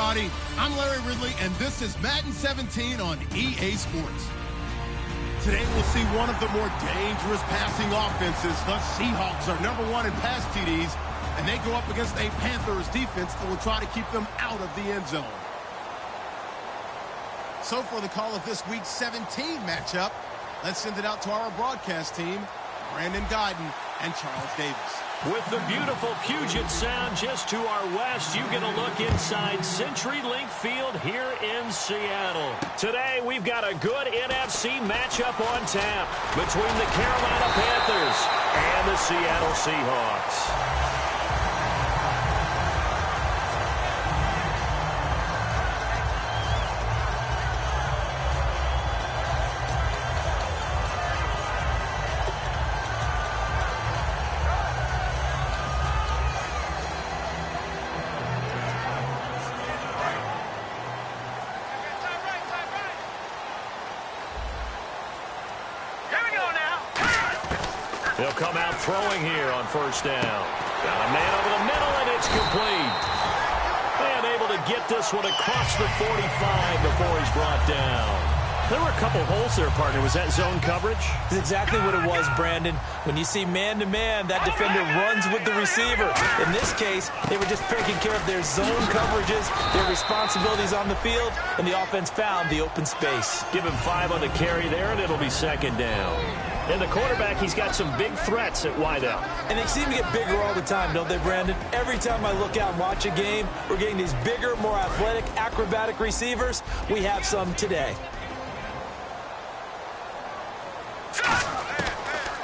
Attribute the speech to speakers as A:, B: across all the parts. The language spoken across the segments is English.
A: everybody. I'm Larry Ridley, and this is Madden 17 on EA Sports. Today we'll see one of the more dangerous passing offenses. The Seahawks are #1 in pass TDs, and they go up against a Panthers defense that will try to keep them out of the end zone. So for the call of this Week 17 matchup, let's send it out to our broadcast team, Brandon Guyton and Charles Davis.
B: With the beautiful Puget Sound just to our west, you get a look inside CenturyLink Field here in Seattle. Today, we've got a good NFC matchup on tap between the Carolina Panthers and the Seattle Seahawks. They'll come out throwing here on first down. Got a man over the middle, and it's complete. And able to get this one across the 45 before he's brought down.
C: There were a couple holes there, partner. Was that zone coverage?
D: That's exactly what it was, Brandon. When you see man-to-man, that defender runs with the receiver. In this case, they were just taking care of their zone coverages, their responsibilities on the field, and the offense found the open space.
B: Give him 5 on the carry there, and it'll be second down. And the quarterback, he's got some big threats at wideout.
D: And they seem to get bigger all the time, don't they, Brandon? Every time I look out and watch a game, we're getting these bigger, more athletic, acrobatic receivers. We have some today.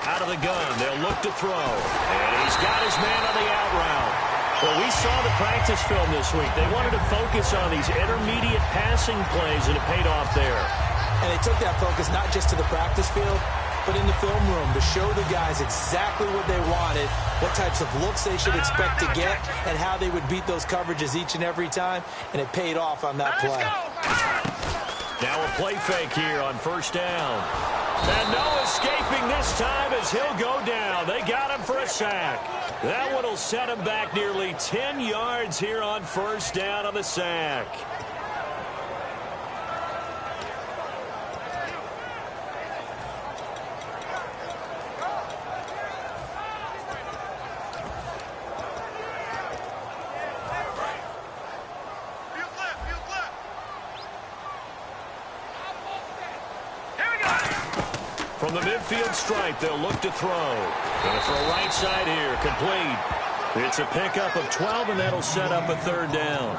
B: Out of the gun, they'll look to throw. And he's got his man on the out route. Well, we saw the practice film this week. They wanted to focus on these intermediate passing plays, and it paid off there.
D: And they took that focus not just to the practice field, but in the film room to show the guys exactly what they wanted, what types of looks they should expect to get, and how they would beat those coverages each and every time, and it paid off on that play.
B: Now a play fake here on first down. And no escaping this time as he'll go down. They got him for a sack. That one will set him back nearly 10 yards here on first down on the sack. From the midfield stripe, they'll look to throw. Going to throw right side here, complete. It's a pickup of 12, and that'll set up a third down.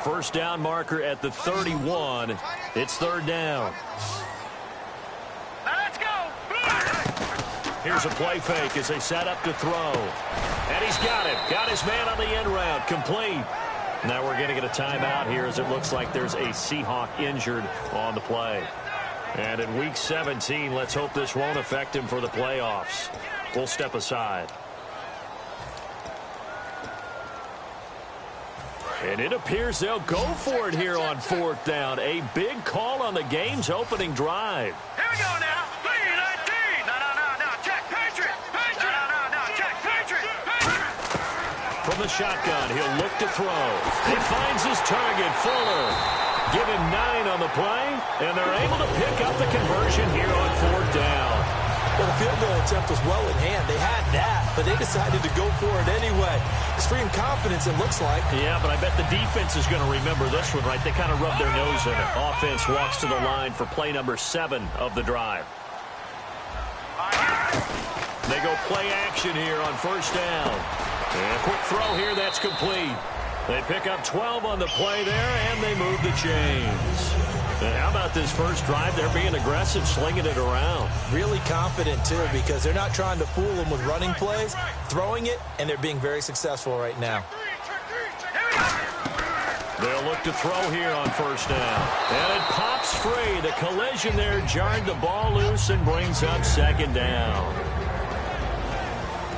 B: First down marker at the 31. It's third down. Here's a play fake as they set up to throw. And he's got it. Got his man on the end route. Complete. Now we're going to get a timeout here as it looks like there's a Seahawk injured on the play. And in Week 17, let's hope this won't affect him for the playoffs. We'll step aside. And it appears they'll go for it here on fourth down. A big call on the game's opening drive.
E: Here we go now.
B: From the shotgun, he'll look to throw. He finds his target, Fuller. Give him 9 on the play, and they're able to pick up the conversion here on fourth down.
D: Well, the field goal attempt was well in hand. They had that, but they decided to go for it anyway. Extreme confidence, it looks like.
B: Yeah, but I bet the defense is going to remember this one, right? They kind of rub their nose in it. Offense walks to the line for play number 7 of the drive. They go play action here on first down. And a quick throw here, that's complete. They pick up 12 on the play there, and they move the chains. And how about this first drive? They're being aggressive, slinging it around.
D: Really confident, too, because they're not trying to fool them with running plays, throwing it, and they're being very successful right now.
B: They'll look to throw here on first down. And it pops free. The collision there jarred the ball loose and brings up second down.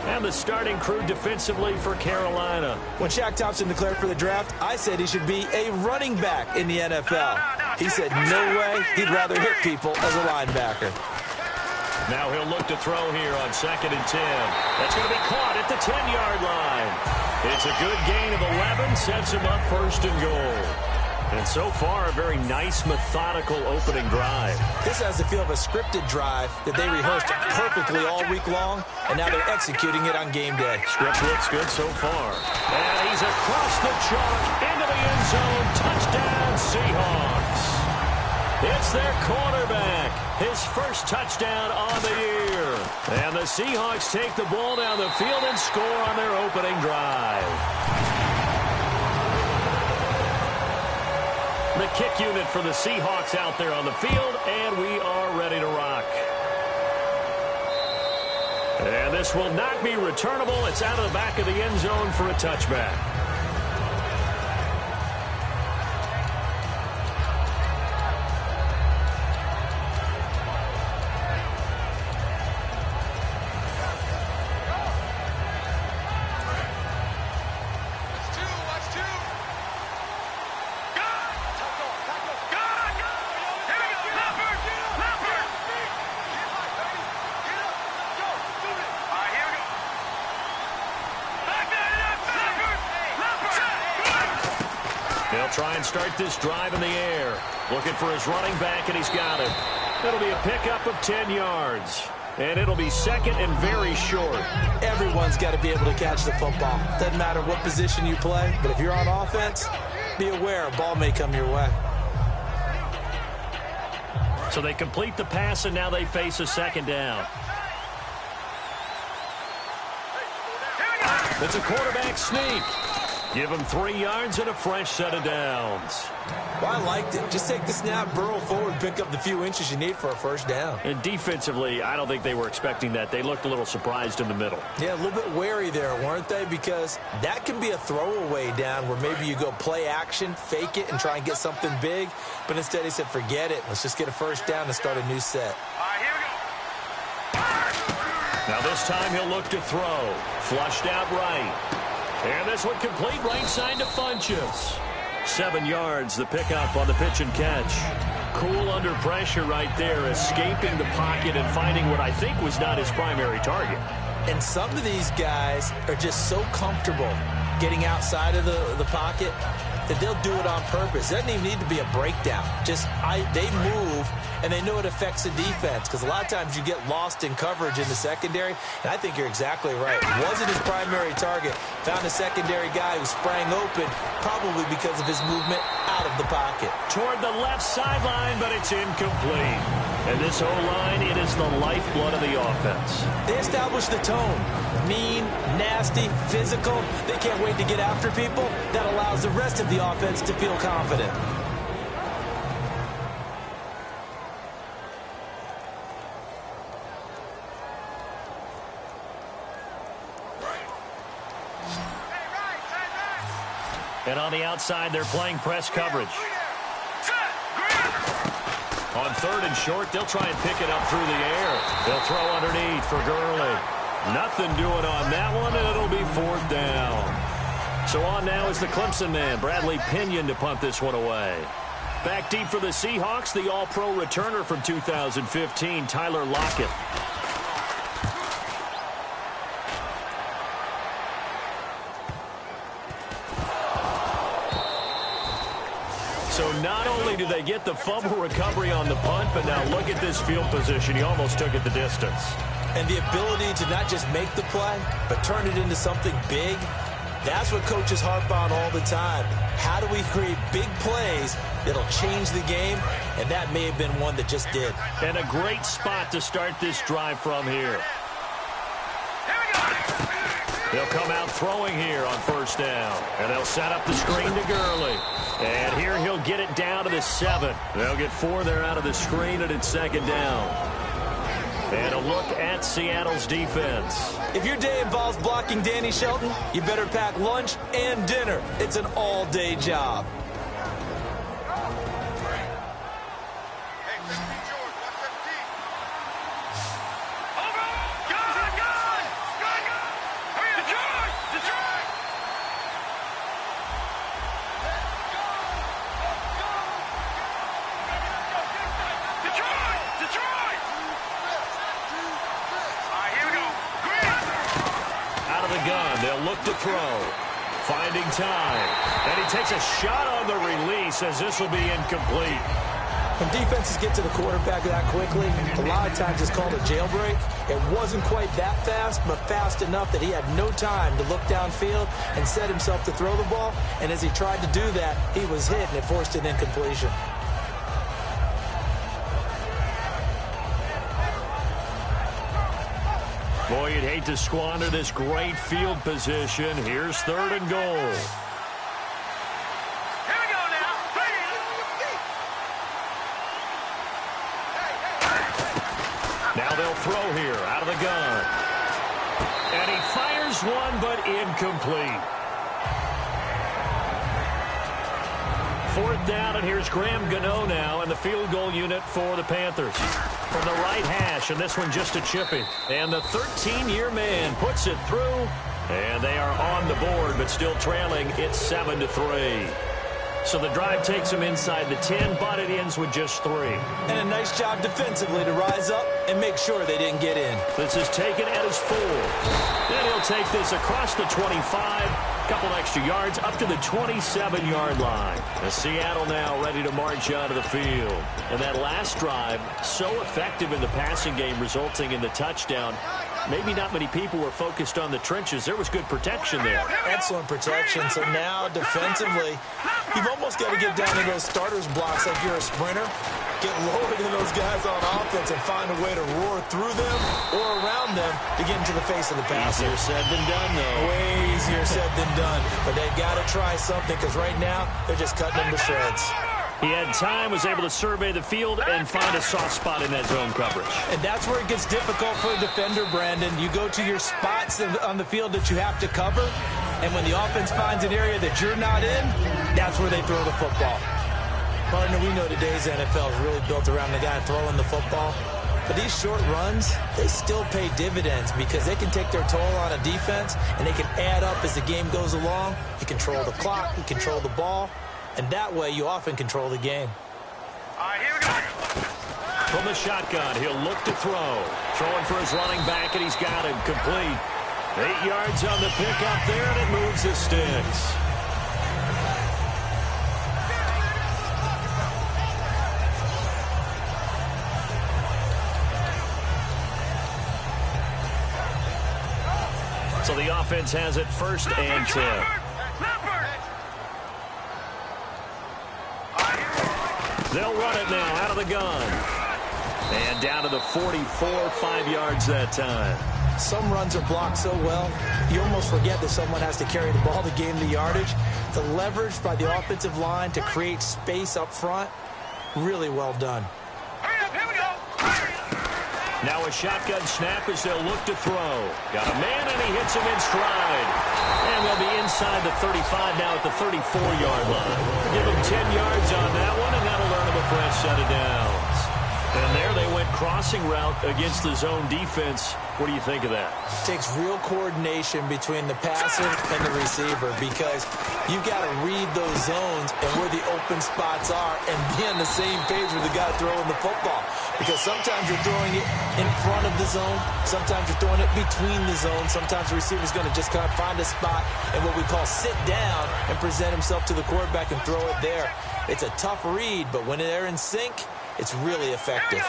B: And the starting crew defensively for Carolina.
D: When Shaq Thompson declared for the draft, I said he should be a running back in the NFL. He said no way, he'd rather hit people as a linebacker.
B: Now he'll look to throw here on 2nd and 10. That's going to be caught at the 10-yard line. It's a good gain of 11, sets him up 1st and goal. And so far, a very nice, methodical opening drive.
D: This has the feel of a scripted drive that they rehearsed perfectly all week long, and now they're executing it on game day.
B: Script looks good so far. And he's across the chalk into the end zone. Touchdown, Seahawks. It's their quarterback. His first touchdown on the year. And the Seahawks take the ball down the field and score on their opening drive. The kick unit for the Seahawks out there on the field, and we are ready to rock. And this will not be returnable. It's out of the back of the end zone for a touchback. They'll try and start this drive in the air. Looking for his running back, and he's got it. It'll be a pickup of 10 yards. And it'll be 2nd and very short.
D: Everyone's got to be able to catch the football. Doesn't matter what position you play, but if you're on offense, be aware a ball may come your way.
B: So they complete the pass, and now they face a 2nd down. It's a quarterback sneak. Give him 3 yards and a fresh set of downs.
D: Well, I liked it. Just take the snap, burrow forward, pick up the few inches you need for a first down.
B: And defensively, I don't think they were expecting that. They looked a little surprised in the middle.
D: Yeah, a little bit wary there, weren't they? Because that can be a throwaway down where maybe you go play action, fake it, and try and get something big. But instead he said, forget it. Let's just get a first down and start a new set.
E: All right, here we go.
B: Now this time he'll look to throw. Flushed out right. And this one complete right side to Funchess. 7 yards, the pickup on the pitch and catch. Cool under pressure right there, escaping the pocket and finding what I think was not his primary target.
D: And some of these guys are just so comfortable getting outside of the pocket that they'll do it on purpose. It doesn't even need to be a breakdown. They move, and they know it affects the defense, because a lot of times you get lost in coverage in the secondary, and I think you're exactly right. Wasn't his primary target. Found a secondary guy who sprang open, probably because of his movement out of the pocket.
B: Toward the left sideline, but it's incomplete. And this O-line, it is the lifeblood of the offense.
D: They established the tone. Mean, nasty, physical. They can't wait to get after people. That allows the rest of the offense to feel confident.
B: And on the outside, they're playing press coverage. On 3rd and short, they'll try and pick it up through the air. They'll throw underneath for Gurley. Nothing doing on that one, and it'll be 4th down. So on now is the Clemson man, Bradley Pinion, to punt this one away. Back deep for the Seahawks, the All-Pro returner from 2015, Tyler Lockett. So not only do they get the fumble recovery on the punt, but now look at this field position. He almost took it the distance.
D: And the ability to not just make the play, but turn it into something big, that's what coaches harp on all the time. How do we create big plays that'll change the game? And that may have been one that just did.
B: And a great spot to start this drive from here. They'll come out throwing here on 1st down. And they'll set up the screen to Gurley. And here he'll get it down to the 7. They'll get 4 there out of the screen, and it's 2nd down. And a look at Seattle's defense.
D: If your day involves blocking Danny Shelton, you better pack lunch and dinner. It's an all-day job.
B: gun. They'll look to throw. Finding time. And he takes a shot on the release as this will be incomplete.
D: When defenses get to the quarterback that quickly, a lot of times it's called a jailbreak. It wasn't quite that fast, but fast enough that he had no time to look downfield and set himself to throw the ball. And as he tried to do that, he was hit, and it forced an incompletion.
B: Boy, you'd hate to squander this great field position. Here's 3rd and goal. Now they'll throw here out of the gun. And he fires one, but incomplete. 4th down, and here's Graham Gano now in the field goal unit for the Panthers. From the right hash, and this one just a chippy. And the 13-year man puts it through, and they are on the board, but still trailing. It's 7-3. So the drive takes them inside the 10, but it ends with just 3.
D: And a nice job defensively to rise up and make sure they didn't get in.
B: This is taken at his 4. Then he'll take this across the 25, couple extra yards up to the 27-yard line. As Seattle now ready to march out of the field. And that last drive, so effective in the passing game, resulting in the touchdown. Maybe not many people were focused on the trenches. There was good protection there.
D: Excellent protection. So now defensively, you've almost got to get down to those starters blocks like you're a sprinter. Get lower than those guys on offense and find a way to roar through them or around them to get into the face of the passer.
B: Easier said than done, though.
D: Way easier said than done. But they've got to try something because right now they're just cutting them to shreds.
B: He had time, was able to survey the field and find a soft spot in that zone coverage.
D: And that's where it gets difficult for a defender, Brandon. You go to your spots on the field that you have to cover, and when the offense finds an area that you're not in, that's where they throw the football. Partner, we know today's NFL is really built around the guy throwing the football. But these short runs, they still pay dividends because they can take their toll on a defense, and they can add up as the game goes along. You control the clock, you control the ball. And that way, you often control the game.
E: All right, here we go.
B: From the shotgun, he'll look to throw. Throwing for his running back, and he's got him complete. 8 yards on the pickup there, and it moves the sticks. So the offense has it 1st and 10. They'll run it now out of the gun. And down to the 44, 5 yards that time.
D: Some runs are blocked so well, you almost forget that someone has to carry the ball to gain the yardage. The leverage by the offensive line to create space up front, really well done.
E: Hurry up, here we go.
B: Now a shotgun snap as they'll look to throw. Got a man, and he hits him in stride. And they'll be inside the 35 now at the 34-yard line. Give him 10 yards on that one, and that'll earn him a fresh set of downs. And there they went crossing route against the zone defense. What do you think of that?
D: It takes real coordination between the passer and the receiver because you've got to read those zones and where the open spots are and be on the same page with the guy throwing the football. Because sometimes you're throwing it in front of the zone. Sometimes you're throwing it between the zones. Sometimes the receiver's going to just kind of find a spot and what we call sit down and present himself to the quarterback and throw it there. It's a tough read, but when they're in sync, it's really effective.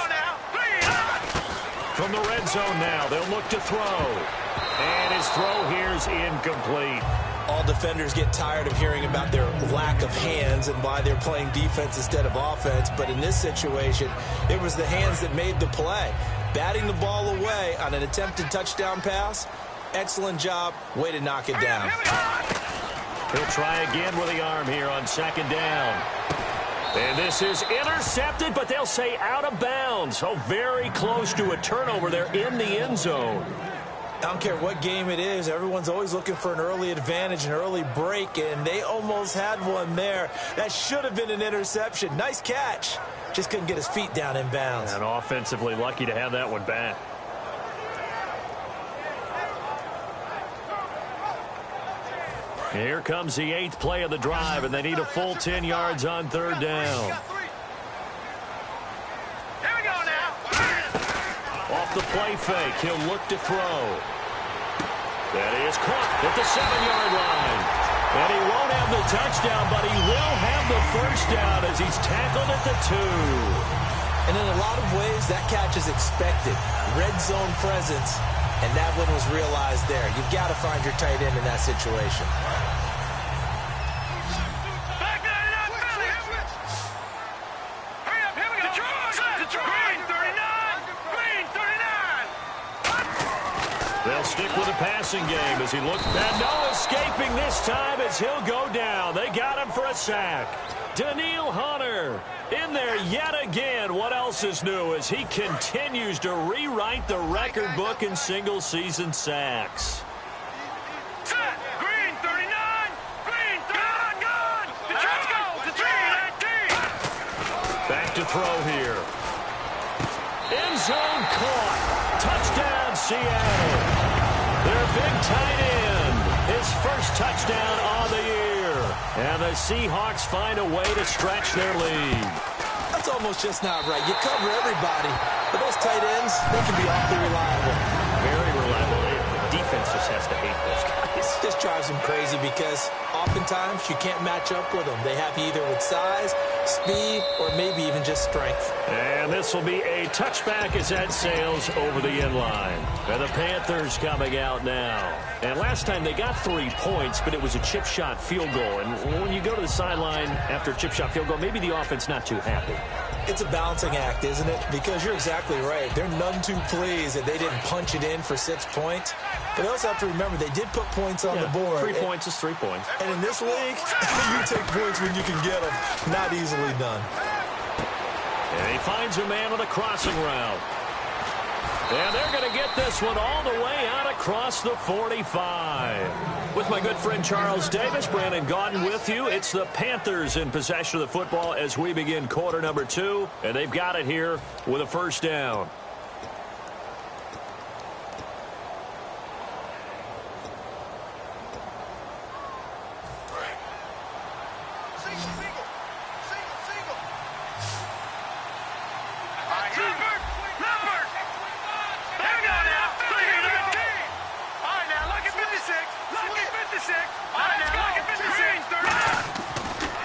B: From the red zone now, they'll look to throw. And his throw here is incomplete.
D: All defenders get tired of hearing about their lack of hands and why they're playing defense instead of offense. But in this situation, it was the hands that made the play. Batting the ball away on an attempted touchdown pass, excellent job. Way to knock it down.
B: He'll try again with the arm here on 2nd down. And this is intercepted, but they'll say out of bounds. So very close to a turnover there in the end zone.
D: I don't care what game it is. Everyone's always looking for an early advantage, an early break, and they almost had one there. That should have been an interception. Nice catch. Just couldn't get his feet down in bounds.
B: And offensively lucky to have that one back. Here comes the 8th play of the drive, and they need a full 10 yards on 3rd down.
E: Here we go now.
B: Off the play fake, he'll look to throw. And he is caught at the 7-yard line. And he won't have the touchdown, but he will have the first down as he's tackled at the 2.
D: And in a lot of ways, that catch is expected. Red zone presence, and that one was realized there. You've got to find your tight end in that situation.
B: They'll stick with the passing game as he looks. And no escaping this time as he'll go down. They got him for a sack. Daniil Hunter in there yet again. What else is new as he continues to rewrite the record book in single-season sacks.
E: Green 39. Green 39. Good. Let's go. The 3-19.
B: Back to throw here. End zone caught. Touchdown, Seattle. Their big tight end. His first touchdown on the year. And the Seahawks find a way to stretch their lead.
D: That's almost just not right. You cover everybody, but those tight ends, they can be awfully reliable.
B: Very reliable. The defense just has to hate those guys.
D: It just drives them crazy because oftentimes you can't match up with them. They have you either with size, speed, or maybe even just strength.
B: And this will be a touchback as that sails over the end line. And the Panthers coming out now. And last time they got 3 points, but it was a chip shot field goal. And when you go to the sideline after a chip shot field goal, maybe the offense not too happy.
D: It's a balancing act, isn't it? Because you're exactly right. They're none too pleased that they didn't punch it in for 6 points. But they also have to remember they did put points on the board.
B: 3 points is 3 points.
D: And in this league, you take points when you can get them. Not easily done.
B: And he finds a man on the crossing route. And they're going to get this one all the way out across the 45. With my good friend Charles Davis, Brandon Gaudin with you. It's the Panthers in possession of the football as we begin quarter number 2. And they've got it here with a first down.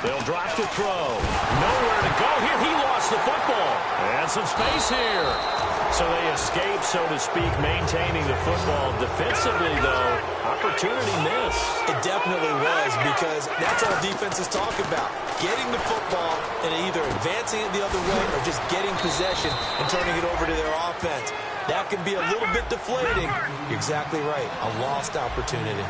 B: They'll drop to throw. Nowhere to go here. He lost the football. And some space here. So they escape, so to speak, maintaining the football. Defensively, though, opportunity missed.
D: It definitely was because that's all defenses talk about. Getting the football and either advancing it the other way or just getting possession and turning it over to their offense. That can be a little bit deflating. You're exactly right. A lost opportunity.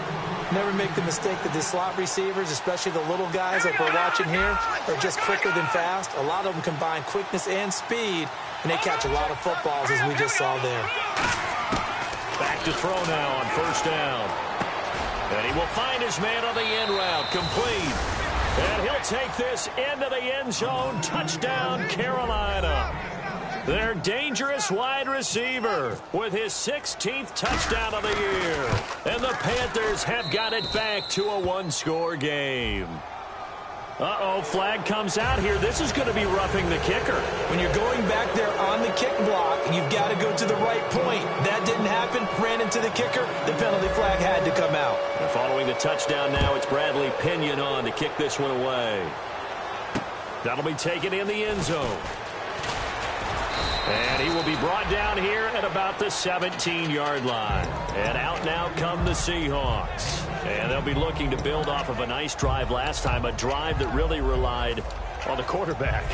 D: Never make the mistake that the slot receivers, especially the little guys like we're watching here, are just quicker than fast. A lot of them combine quickness and speed, and they catch a lot of footballs as we just saw there.
B: Back to throw now on first down. And he will find his man on the end route. Complete. And he'll take this into the end zone. Touchdown, Carolina. Their dangerous wide receiver with his 16th touchdown of the year. And the Panthers have got it back to a one-score game. Uh-oh, flag comes out here. This is going to be roughing the kicker.
D: When you're going back there on the kick block, you've got to go to the right point. That didn't happen. Ran into the kicker. The penalty flag had to come out.
B: And following the touchdown now, it's Bradley Pinion on to kick this one away. That'll be taken in the end zone. And he will be brought down here at about the 17-yard line. And out now come the Seahawks. And they'll be looking to build off of a nice drive last time, a drive that really relied on the quarterback.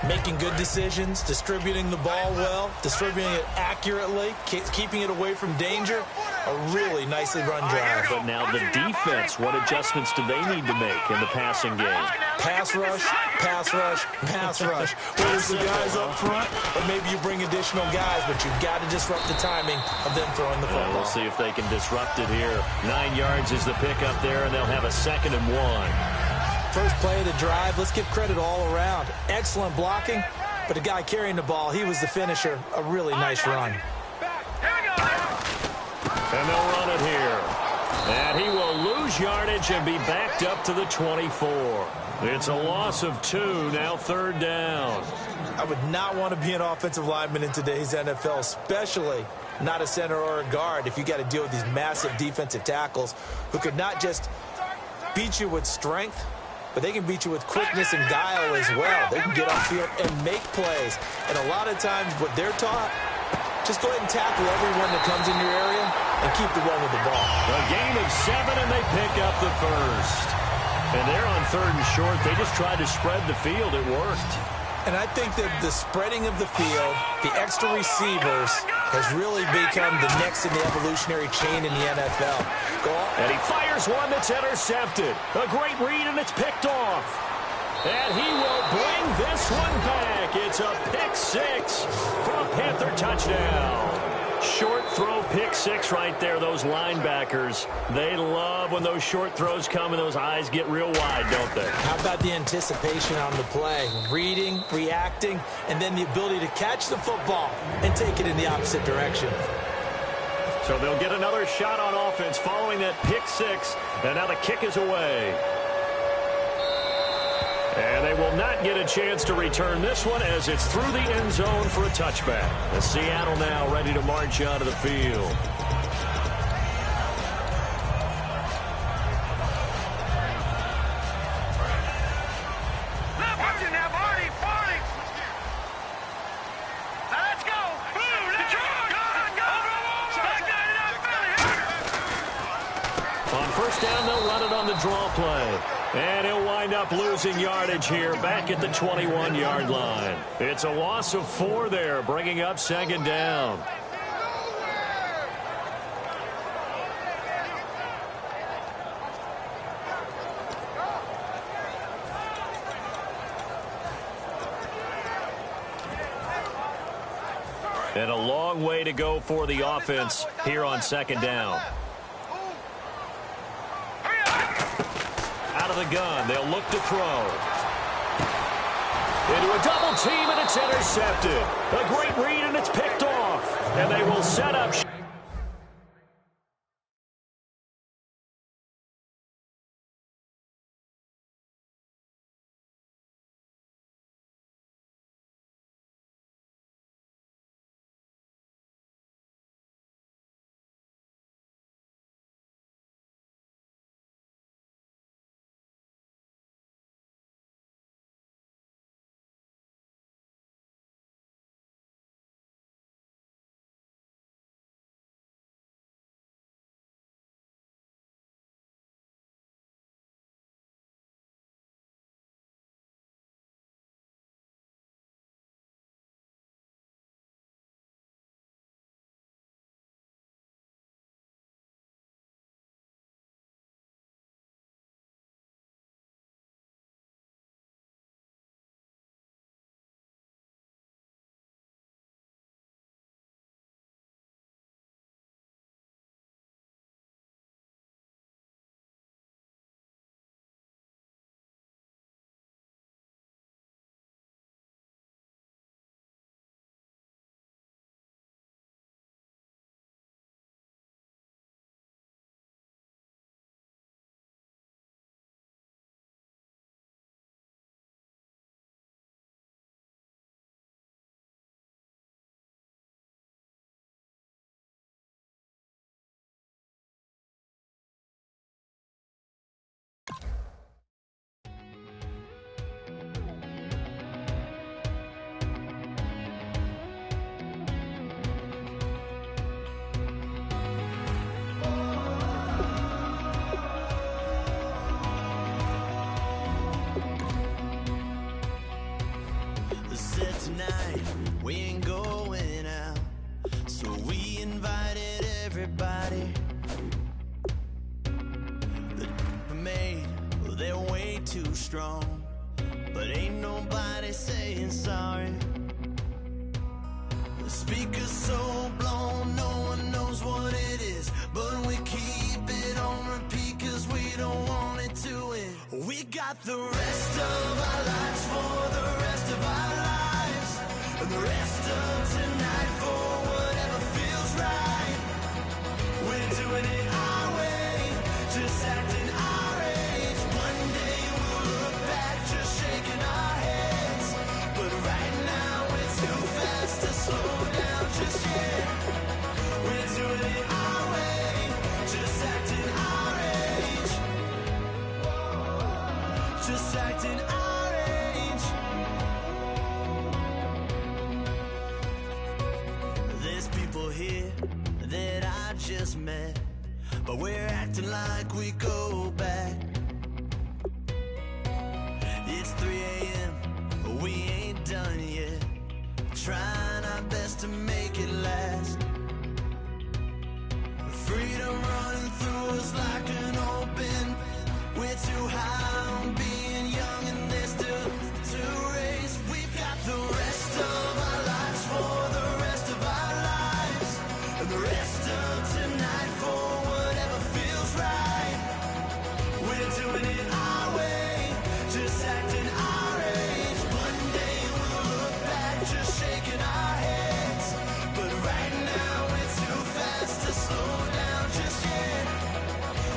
D: Making good decisions, distributing the ball well, distributing it accurately, keeping it away from danger. A really nicely run drive.
B: But now the defense, what adjustments do they need to make in the passing game?
D: Pass rush, pass rush, pass rush. Whether it's the guys up front or maybe you bring additional guys, but you've got to disrupt the timing of them throwing the football.
B: We'll see if they can disrupt it here. 9 yards is the pickup there, and they'll have a 2nd and 1.
D: First play of the drive, let's give credit all around. Excellent blocking, but the guy carrying the ball, he was the finisher. A really nice run.
B: And they'll run it here. And he will lose yardage and be backed up to the 24. It's a loss of 2, now 3rd down.
D: I would not want to be an offensive lineman in today's NFL, especially not a center or a guard if you got to deal with these massive defensive tackles who could not just beat you with strength, but they can beat you with quickness and guile as well. They can get on field and make plays. And a lot of times what they're taught, just go ahead and tackle everyone that comes in your area and keep the run with the ball.
B: A gain of 7, and they pick up the first. And they're on 3rd and short. They just tried to spread the field. It worked.
D: And I think that the spreading of the field, the extra receivers, has really become the next in the evolutionary chain in the NFL. Go on.
B: And he fires one that's intercepted. A great read, and it's picked off. And he will bring this one back. It's a pick 6 for a Panther touchdown. Short throw, pick 6 right there. Those linebackers, they love when those short throws come and those eyes get real wide, don't they?
D: How about the anticipation on the play? Reading, reacting, and then the ability to catch the football and take it in the opposite direction.
B: So they'll get another shot on offense following that pick 6, and now the kick is away. And they will not get a chance to return this one as it's through the end zone for a touchback. And Seattle now ready to march onto the field. On first down, they'll run it on the draw play. And he'll wind up losing yardage here back at the 21-yard line. It's a loss of 4 there, bringing up 2nd down. And a long way to go for the offense here on 2nd down. Out of the gun, they'll look to throw. Into a double team, and it's intercepted. A great read, and it's picked off. And they will set up.
F: Tonight we ain't going out, so we invited everybody. The made, well, they're way too strong, but ain't nobody saying sorry. The speaker's so blown, no one knows what it is, but we keep it on repeat 'cause we don't want it to end. We got the rest of our lives for the rest of our lives, and the rest of tonight for whatever feels right. We're doing it our way, just acting our age. One day we'll look back just shaking our heads, but right now we're too fast to slow down just yet. just acting our age. There's people here that I just met, but we're acting like we go back. It's 3 a.m., we ain't done yet, trying our best to make it last. Freedom running through us like an open. We're too high on being young and there's still to race. We've got the rest of our lives for the rest of our lives, and the rest of tonight for whatever feels right. We're doing it our way, just acting our age. One day we'll look back just shaking our heads, but right now we're too fast to slow down just yet.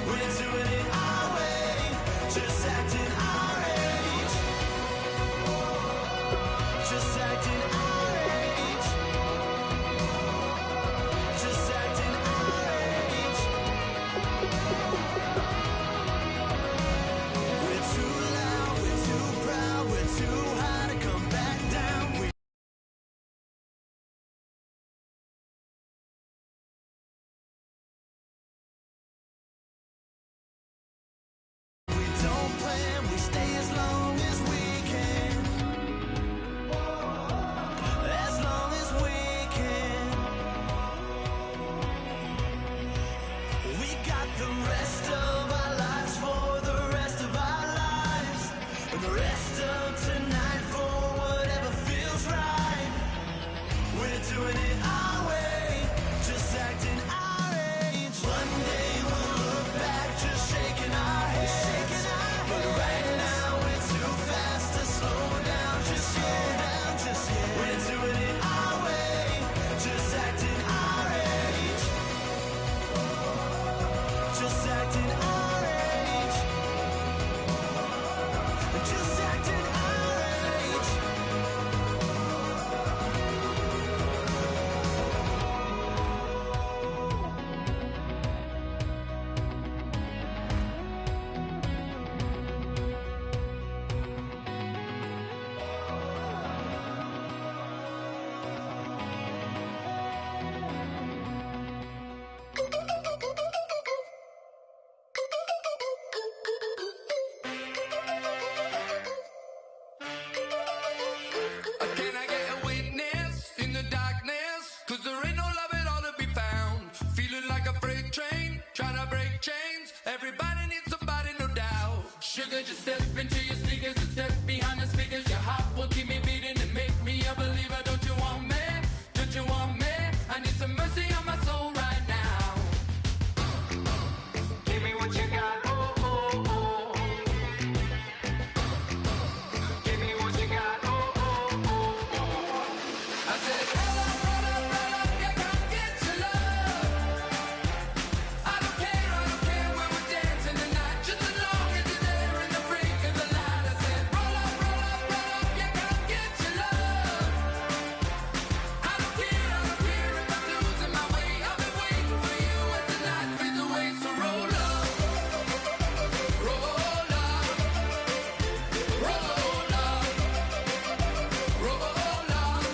F: We're doing it our way, just acting our age. Just acting our age. Just acting our age. We're too loud, we're too proud, we're too high to come back down. We don't plan, we stay as long as we can. As long as we can. We got the rest of our lives for the rest of our lives, and the rest of tonight for whatever feels right. We're doing it our way, just acting our age. One day we'll look back just shaking our heads, but right now we're too fast to slow down just yet. We're doing it our way, just acting our age. Just acting our age. Just acting our age.
E: Can I get a witness in the darkness? Cause there ain't no love at all to be found. Feeling like a freight train, trying to break chains. Everybody needs somebody, no doubt. Sugar, just step into your sneakers and step behind the speakers. Your heart will keep me beating and make me a believer. Don't you want me? Don't you want me? I need some mercy on my soul right now. Give me what you got, oh, oh, oh. Give me what you got, oh, oh, oh. I said, roll up, yeah, come get your love. I don't care when we're dancing tonight, just as long as you're there in the break of the light. I said, roll up, yeah, come get your love. I don't care if I'm losing my way. I've been waiting for you as the night fades away. So roll up, roll up, roll up, roll up.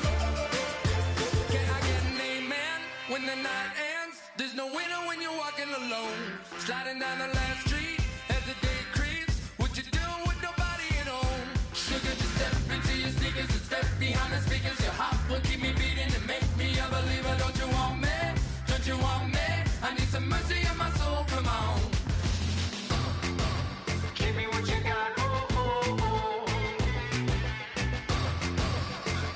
E: Can I get an amen when the night ends? There's no winner when you're walking alone. Sliding down the last street as the day creeps. What you doing with nobody at home? Sugar, just step into your sneakers and step behind the speakers. Your heart will keep me beating and make me a believer. Don't you want me? Don't you want me? I need some mercy on my soul, come on. Give me what you got, oh, oh, oh.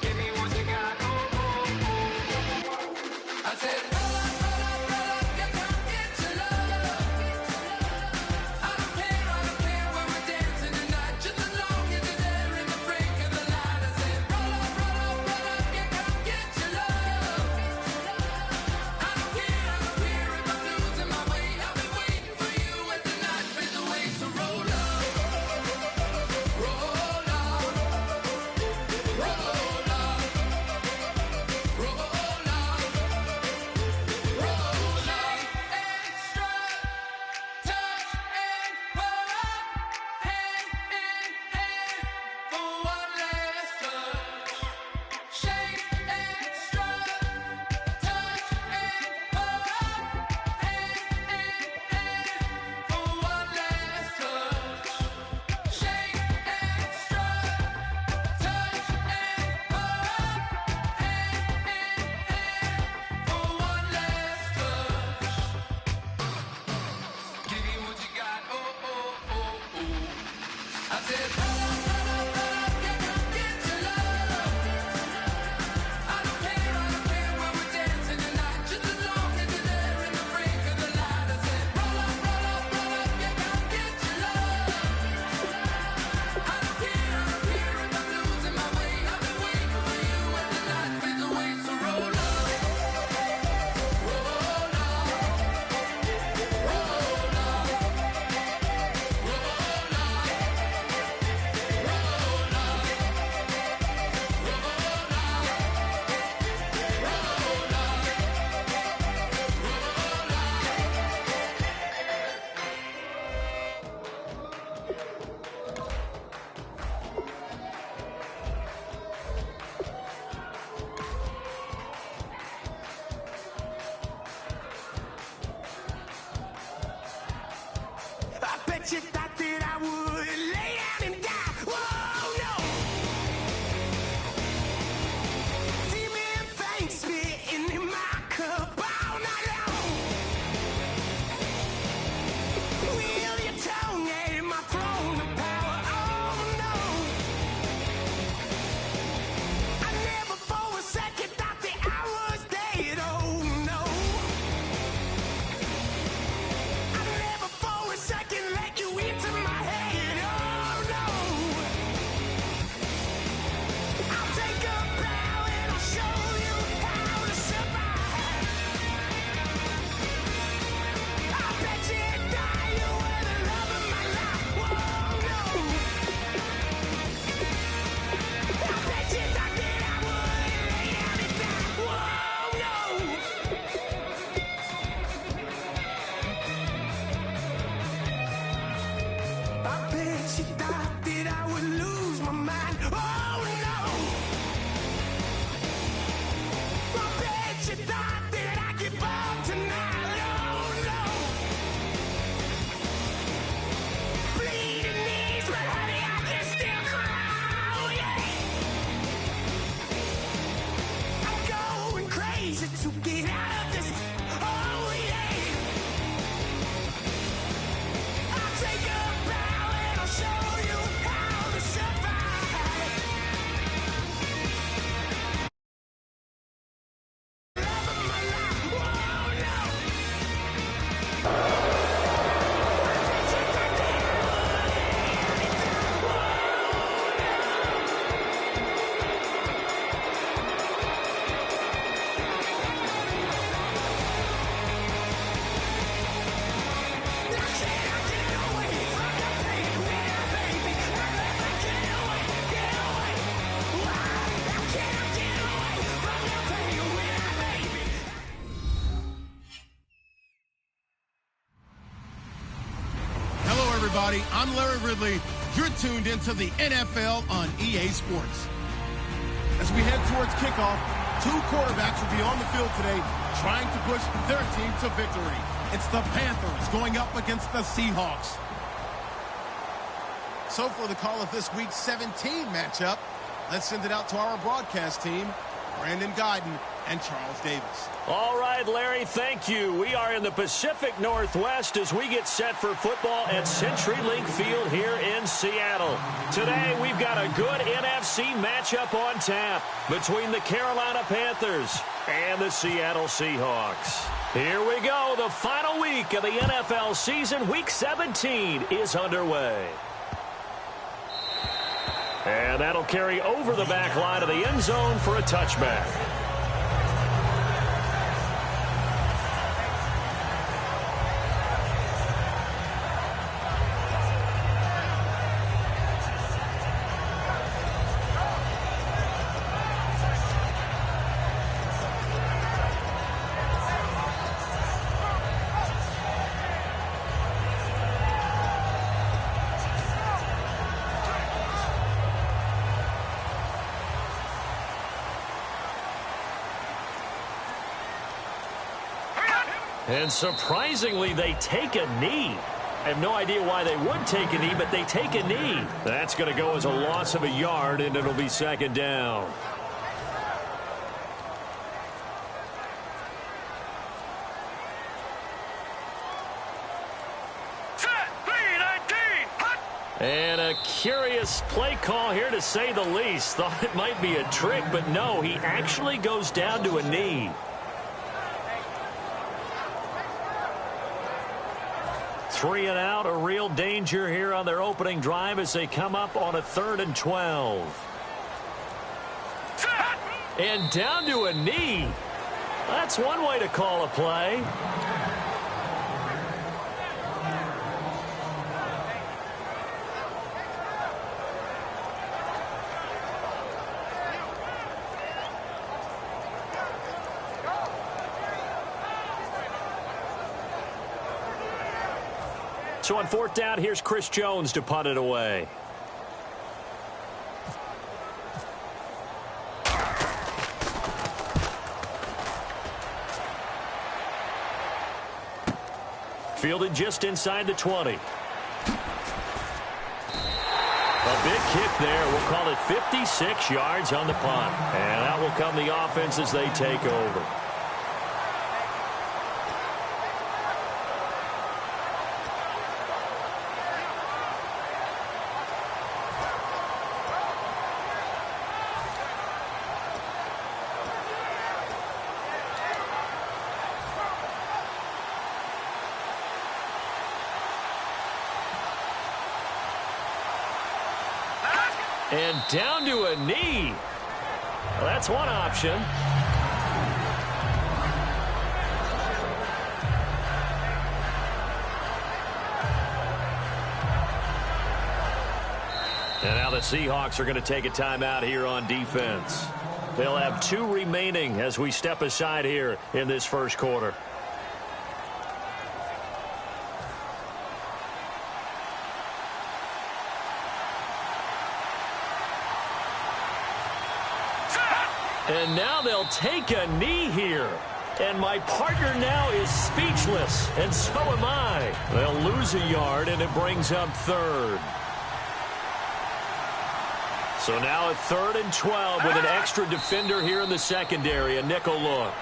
E: Give me what you got, oh, oh, oh. I said, roll up, yeah, come get your love. I don't care when we're dancing tonight, just as long as you're there in the break of the light. I said, roll up, yeah, come get your love. I don't care if I'm losing my
F: bet you thought that I would lay down and die. Whoa, no. See me and face spitting in my cup all night long. Wheel your tongue at my throne of power. Oh, no. I never for a second thought that I was dead. Oh, no. I never for a second let you into my head. Oh, no. I'll take a bow and I'll show you how to survive. I bet you die, you were the love of my life. Whoa, no. I bet you thought that I would lay down and die. Whoa, no. I bet you thought that I would lose my mind. Oh, no. I bet you thought that I'd give up tonight. Oh, no. Bleeding knees, but honey, I can still cry. Oh, yeah. I'm going crazy to get out of this. Oh, yeah. I'll take a bow and I'll show you how to survive. Love of my life. Whoa, no.
A: Hello, everybody. I'm Larry Ridley. You're tuned into the NFL on EA Sports. As we head towards kickoff, two quarterbacks will be on the field today trying to push their team to victory. It's the Panthers going up against the Seahawks. So for the call of this week's 17 matchup, let's send it out to our broadcast team, Brandon Guyton and Charles Davis.
B: All right, Larry, thank you. We are in the Pacific Northwest as we get set for football at CenturyLink Field here in Seattle. Today, we've got a good NFC matchup on tap between the Carolina Panthers and the Seattle Seahawks. Here we go. The final week of the NFL season, Week 17, is underway. And that'll carry over the back line of the end zone for a touchback. And surprisingly, they take a knee. I have no idea why they would take a knee, but they take a knee. That's going to go as a loss of a yard, and it'll be second down. And a curious play call here, to say the least. Thought it might be a trick, but no, he actually goes down to a knee. Three and out, a real danger here on their opening drive as they come up on a 3rd and 12. And down to a knee. That's one way to call a play. So on 4th down, here's Chris Jones to punt it away. Fielded just inside the 20. A big kick there. We'll call it 56 yards on the punt. And out will come the offense as they take over. And down to a knee. Well, that's one option. And now the Seahawks are going to take a timeout here on defense. They'll have 2 remaining as we step aside here in this first quarter. And now they'll take a knee here. And my partner now is speechless, and so am I. They'll lose a yard, and it brings up 3rd. So now at 3rd and 12 with an extra defender here in the secondary, a nickel look.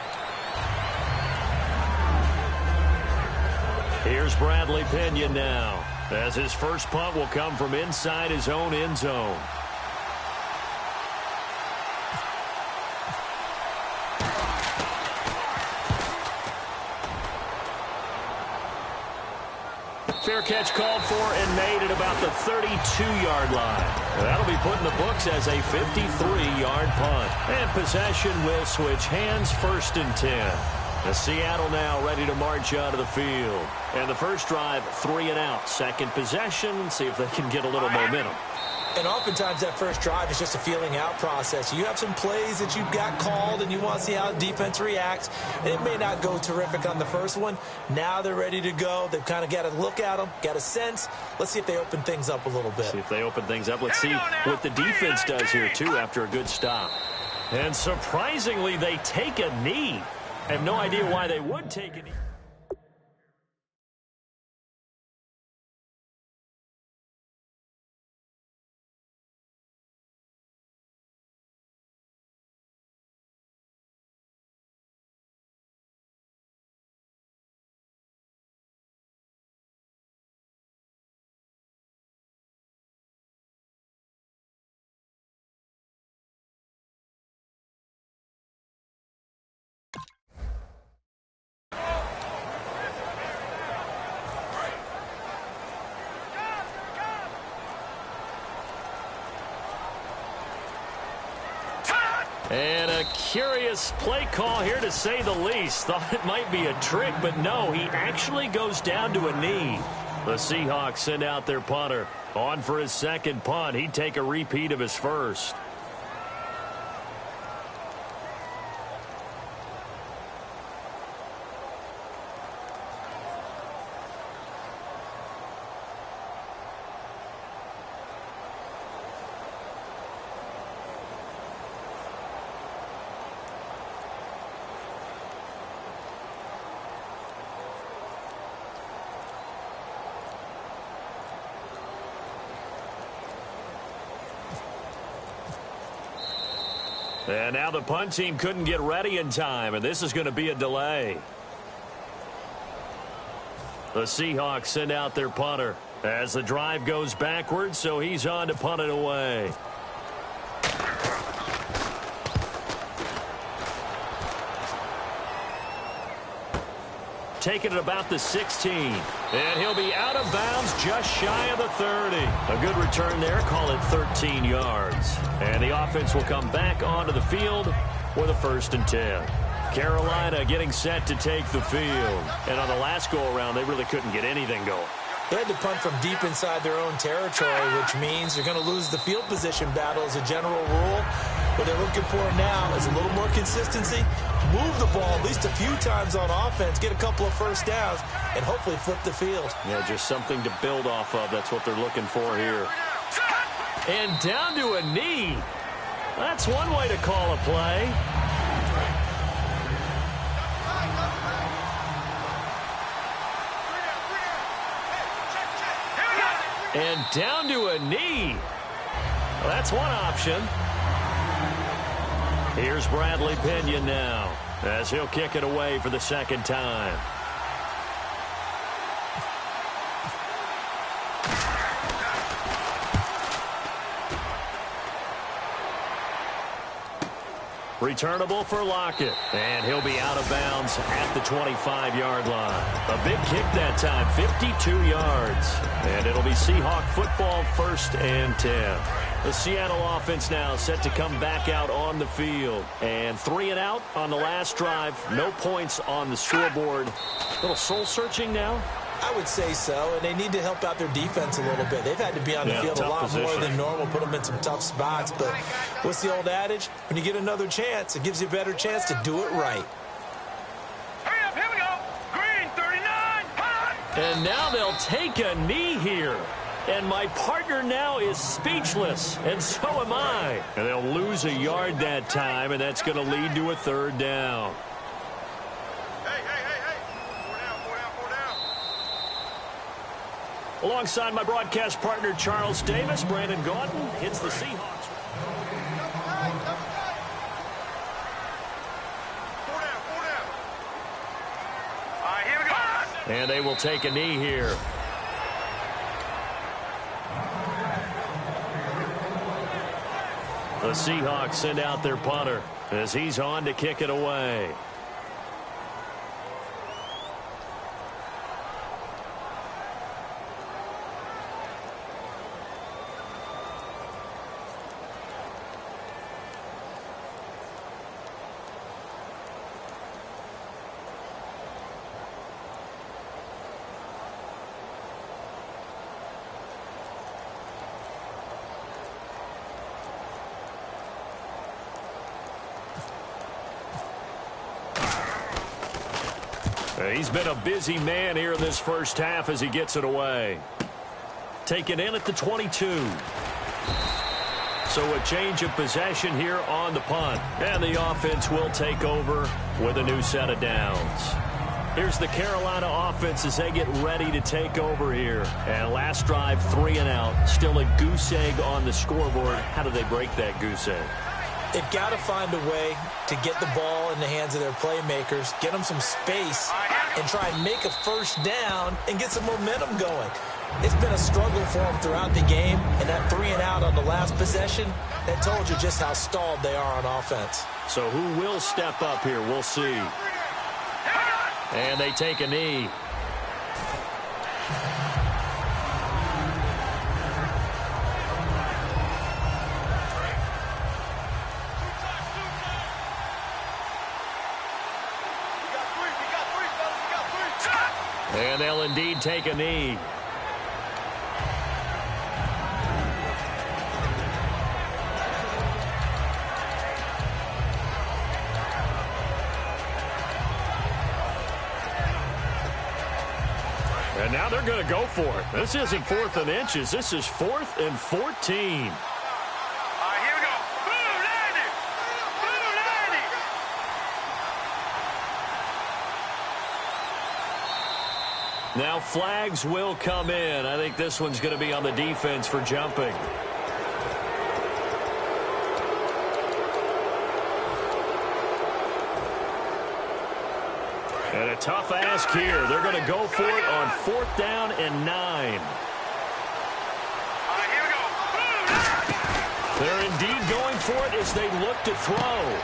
B: Here's Bradley Pinion now, as his first punt will come from inside his own end zone. Fair catch called for and made at about the 32-yard line. That'll be put in the books as a 53-yard punt. And possession will switch hands, 1st and 10. The Seattle now ready to march out of the field. And the first drive, 3 and out. Second possession, see if they can get a little momentum.
D: And oftentimes that first drive is just a feeling out process. You have some plays that you've got called and you want to see how the defense reacts. And it may not go terrific on the first one. Now they're ready to go. They've kind of got to look at them, got a sense. Let's see if they open things up a little bit.
B: See if they open things up. Let's see what the defense does here, too, after a good stop. And surprisingly, they take a knee. I have no idea why they would take a knee. And a curious play call here, to say the least. Thought it might be a trick, but no, he actually goes down to a knee. The Seahawks send out their punter. On for his second punt. He'd take a repeat of his first. And now the punt team couldn't get ready in time, and this is going to be a delay. The Seahawks send out their punter as the drive goes backwards, so he's on to punt it away. Taking it about the 16. And he'll be out of bounds just shy of the 30. A good return there. Call it 13 yards. And the offense will come back onto the field for the 1st and 10. Carolina getting set to take the field. And on the last go-around, they really couldn't get anything going.
D: They had to punt from deep inside their own territory, which means they're going to lose the field position battle as a general rule. What they're looking for now is a little more consistency, move the ball at least a few times on offense, get a couple of first downs, and hopefully flip the field.
B: Yeah, just something to build off of. That's what they're looking for here. And down to a knee. That's one way to call a play. And down to a knee. Well, that's one option. Here's Bradley Pinion now as he'll kick it away for the second time. Returnable for Lockett, and he'll be out of bounds at the 25-yard line. A big kick that time, 52 yards. And it'll be Seahawk football, 1st and 10. The Seattle offense now set to come back out on the field. And 3 and out on the last drive. No points on the scoreboard. A little soul-searching now.
D: I would say so, and they need to help out their defense a little bit. They've had to be on the field a lot more than normal, put them in some tough spots. But what's the old adage? When you get another chance, it gives you a better chance to do it right.
E: Hurry up, here we go. Green, 39. Hot.
B: And now they'll take a knee here. And my partner now is speechless, and so am I. And they'll lose a yard that time, and that's going to lead to a 3rd down. Alongside my broadcast partner, Charles Davis, Brandon Gaudin hits the Seahawks.
E: 4 down. All right, here we go.
B: And they will take a knee here. The Seahawks send out their punter as he's on to kick it away. He's been a busy man here in this first half as he gets it away. Taken in at the 22. So a change of possession here on the punt. And the offense will take over with a new set of downs. Here's the Carolina offense as they get ready to take over here. And last drive, 3 and out. Still a goose egg on the scoreboard. How do they break that goose egg?
D: They've got to find a way to get the ball in the hands of their playmakers, get them some space, and try and make a 1st down and get some momentum going. It's been a struggle for them throughout the game, and that 3 and out on the last possession, that told you just how stalled they are on offense.
B: So who will step up here? We'll see. And they take a knee. And they'll indeed take a knee. And now they're going to go for it. This isn't 4th and inches. This is 4th and 14. Now flags will come in. I think this one's going to be on the defense for jumping. And a tough ask here. They're going to go for it on 4th down and 9. They're indeed going for it as they look to throw.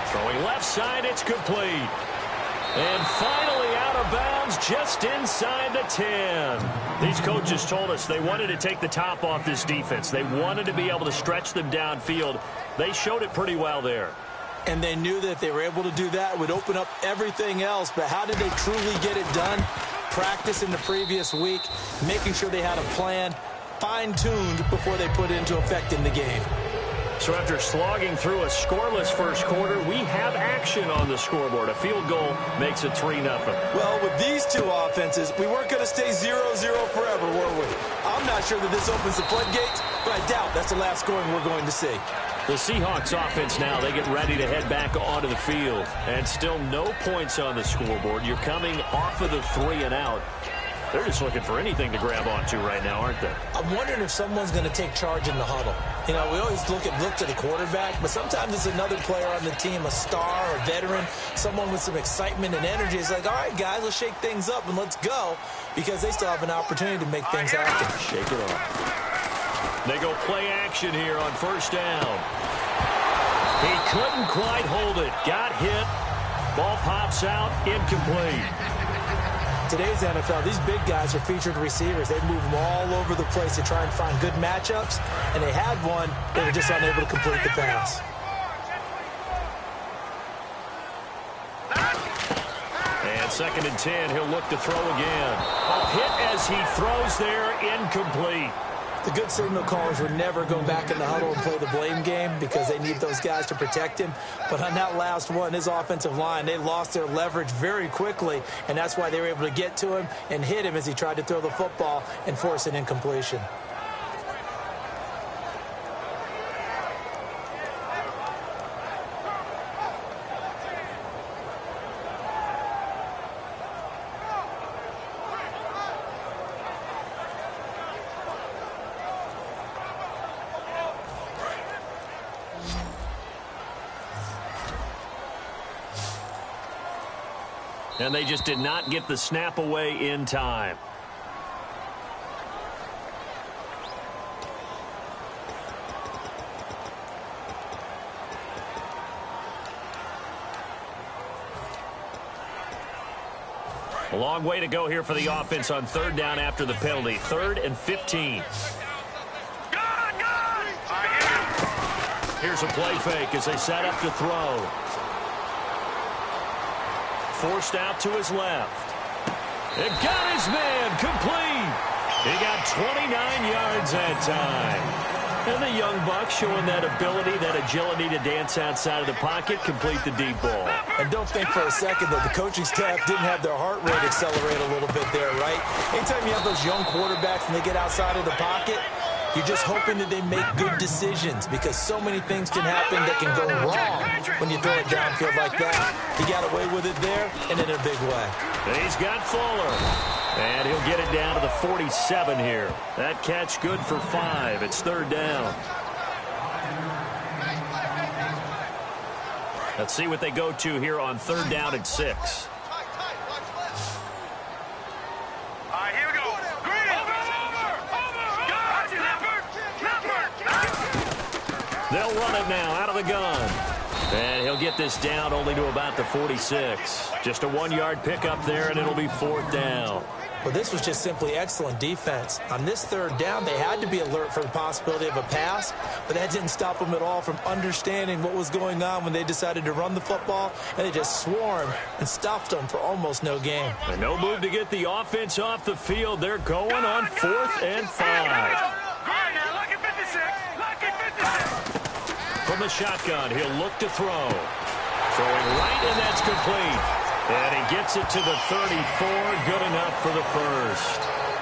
B: Throwing left side, it's complete. And finally out of bounds just inside the 10. These coaches told us they wanted to take the top off this defense. They wanted to be able to stretch them downfield. They showed it pretty well there.
D: And they knew that if they were able to do that, it would open up everything else. But how did they truly get it done? Practice in the previous week, making sure they had a plan, fine-tuned before they put it into effect in the game.
B: So after slogging through a scoreless first quarter, we have action on the scoreboard. A field goal makes it 3-0.
D: Well, with these two offenses, we weren't going to stay 0-0 forever, were we? I'm not sure that this opens the floodgates, but I doubt that's the last scoring we're going to see.
B: The Seahawks offense now, they get ready to head back onto the field. And still no points on the scoreboard. You're coming off of the 3 and out.
C: They're just looking for anything to grab onto right now, aren't they?
D: I'm wondering if someone's going to take charge in the huddle. You know, we always look to the quarterback, but sometimes it's another player on the team, a star, a veteran, someone with some excitement and energy. It's like, all right, guys, let's shake things up and let's go, because they still have an opportunity to make things happen.
C: Shake it off.
B: They go play action here on first down. He couldn't quite hold it. Got hit. Ball pops out. Incomplete.
D: Today's NFL, these big guys are featured receivers. They move them all over the place to try and find good matchups, and they had one. They were just unable to complete the pass.
B: And 2nd and 10, he'll look to throw again. A hit as he throws there, incomplete.
D: The good signal callers would never go back in the huddle and play the blame game because they need those guys to protect him. But on that last one, his offensive line, they lost their leverage very quickly, and that's why they were able to get to him and hit him as he tried to throw the football and force an incompletion.
B: And they just did not get the snap away in time. A long way to go here for the offense on 3rd down after the penalty. 3rd and 15. Here's a play fake as they set up to throw. Forced out to his left. It got his man complete. He got 29 yards that time. And the young buck showing that ability, that agility to dance outside of the pocket, complete the deep ball.
D: And don't think for a second that the coaching staff didn't have their heart rate accelerate a little bit there, right? Anytime you have those young quarterbacks and they get outside of the pocket, you're just hoping that they make good decisions because so many things can happen that can go wrong when you throw it downfield like that. He got away with it there and in a big way.
B: He's got Fuller. And he'll get it down to the 47 here. That catch good for 5. It's 3rd down. Let's see what they go to here on 3rd down and 6. They'll run it now out of the gun. And he'll get this down only to about the 46. Just a 1-yard pickup there, and it'll be 4th down.
D: Well, this was just simply excellent defense. On this 3rd down, they had to be alert for the possibility of a pass, but that didn't stop them at all from understanding what was going on when they decided to run the football, and they just swarmed and stuffed them for almost no gain.
B: And no move to get the offense off the field. They're going on 4th and 5. From the shotgun, he'll look to throw. Throwing right, and that's complete. And he gets it to the 34, good enough for the first.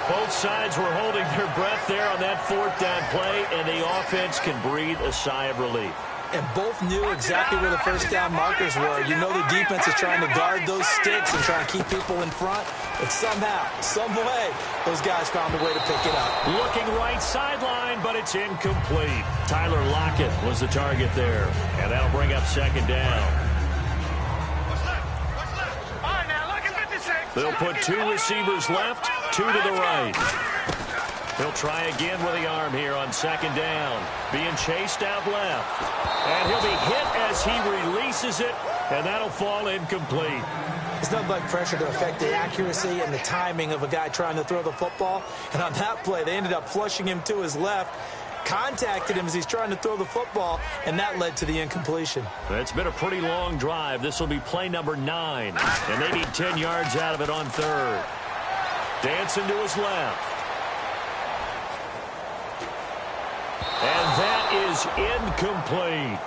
B: Both sides were holding their breath there on that 4th down play, and the offense can breathe a sigh of relief.
D: And both knew exactly where the first down markers were. You know the defense is trying to guard those sticks and trying to keep people in front. But somehow, some way, those guys found a way to pick it up.
B: Looking right sideline, but it's incomplete. Tyler Lockett was the target there. And that'll bring up 2nd down. They'll put 2 receivers left, 2 to the right. He'll try again with the arm here on 2nd down. Being chased out left. And he'll be hit as he releases it, and that'll fall incomplete.
D: It's nothing like pressure to affect the accuracy and the timing of a guy trying to throw the football. And on that play, they ended up flushing him to his left, contacted him as he's trying to throw the football, and that led to the incompletion.
B: It's been a pretty long drive. This will be play number 9, and they need 10 yards out of it on 3rd. Dancing to his left. And that is incomplete.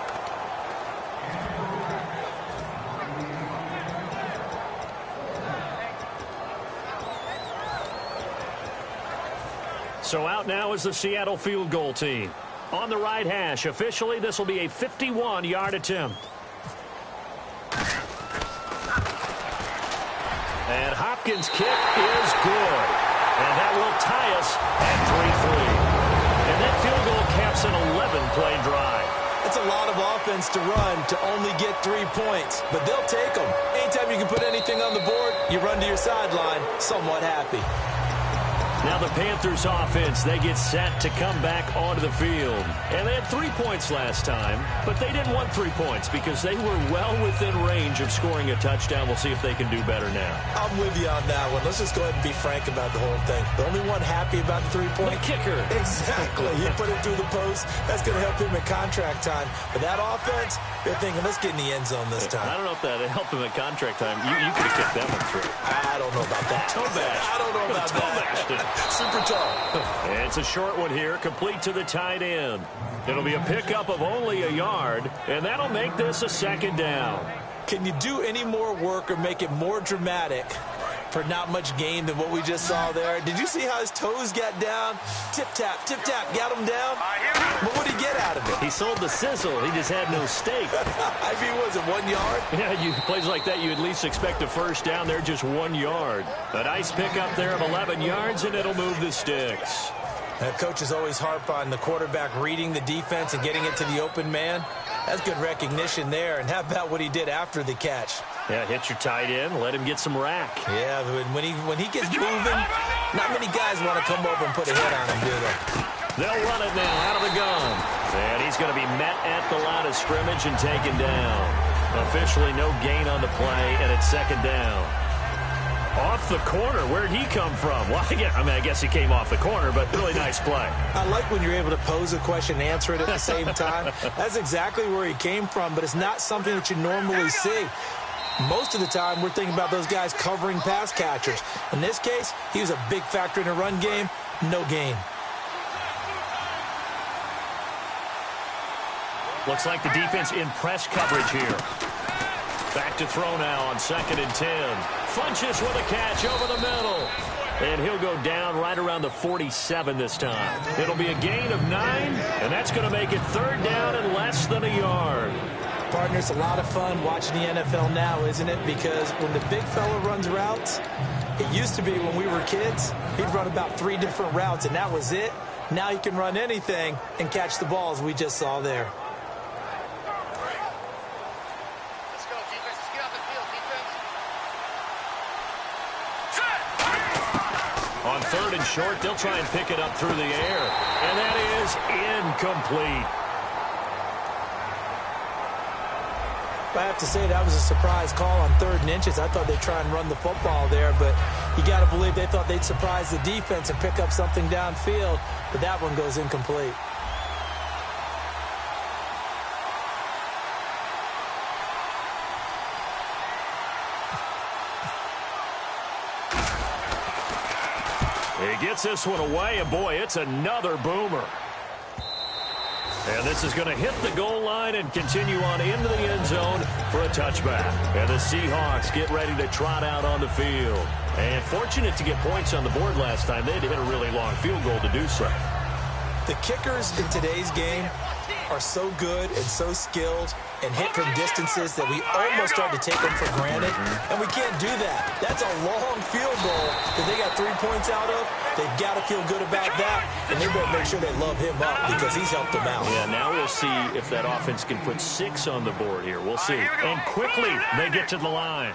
B: So out now is the Seattle field goal team. On the right hash, officially, this will be a 51-yard attempt. And Hopkins' kick is good. And that will tie us at 3-3. And that field goal caps an 11-play drive.
D: It's a lot of offense to run to only get 3 points, but they'll take them. Anytime you can put anything on the board, you run to your sideline somewhat happy.
B: Now the Panthers offense, they get set to come back onto the field. And they had 3 points last time, but they didn't want 3 points because they were well within range of scoring a touchdown. We'll see if they can do better now.
D: I'm with you on that one. Let's just go ahead and be frank about the whole thing. The only one happy about the 3-point
B: The kicker.
D: Exactly. You put it through the post. That's going to help him at contract time. But that offense, they're thinking, let's get in the end zone this time.
B: I don't know if that helped him at contract time. You could have kicked that one through.
D: I don't know about that.
B: Toe bash.
D: I don't know about
B: Toe bashed
D: that.
B: it.
D: Super tall.
B: And it's a short one here, complete to the tight end. It'll be a pickup of only a yard, and that'll make this a second down.
D: Can you do any more work or make it more dramatic for not much gain than what we just saw there? Did you see how his toes got down? Tip-tap, got him down. But what did he get out of it?
B: He sold the sizzle. He just had no steak.
D: I mean, was it 1 yard?
B: Yeah, plays like that, you at least expect a first down. They're just 1 yard. A nice pickup there of 11 yards, and it'll move the sticks.
D: Coaches always harp on the quarterback reading the defense and getting it to the open man. That's good recognition there. And how about what he did after the catch?
B: Yeah, hit your tight end, let him get some rack.
D: Yeah, when he gets moving, not many guys want to come over and put a hit on him, do they?
B: They'll run it now out of the gun. And he's going to be met at the line of scrimmage and taken down. Officially no gain on the play, and it's second down. Off the corner. Where'd he come from? Well, I guess he came off the corner, but really nice play.
D: I like when you're able to pose a question and answer it at the same time. That's exactly where he came from, but it's not something that you normally see. Most of the time, we're thinking about those guys covering pass catchers. In this case, he was a big factor in the run game. No gain.
B: Looks like the defense in press coverage here. Back to throw now on 2nd and 10. Funches with a catch over the middle. And he'll go down right around the 47 this time. It'll be a gain of 9, and that's going to make it third down and less than a yard.
D: Partner, it's a lot of fun watching the NFL now, isn't it? Because when the big fella runs routes, it used to be when we were kids, he'd run about 3 different routes, and that was it. Now he can run anything and catch the balls we just saw there.
B: On 3rd and short, they'll try and pick it up through the air. And that is incomplete.
D: I have to say that was a surprise call on 3rd and inches. I thought they'd try and run the football there, but you got to believe they thought they'd surprise the defense and pick up something downfield, but that one goes incomplete.
B: He gets this one away, and boy, it's another boomer. And this is going to hit the goal line and continue on into the end zone for a touchback. And the Seahawks get ready to trot out on the field. And fortunate to get points on the board last time. They had to hit a really long field goal to do so.
D: The kickers in today's game are so good and so skilled and hit from distances that we almost start to take them for granted, and we can't do that. That's a long field goal that they got 3 points out of. They've got to feel good about that, and they better make sure they love him up because he's helped them out.
B: Yeah, now we'll see if that offense can put 6 on the board here. We'll see. And quickly, they get to the line.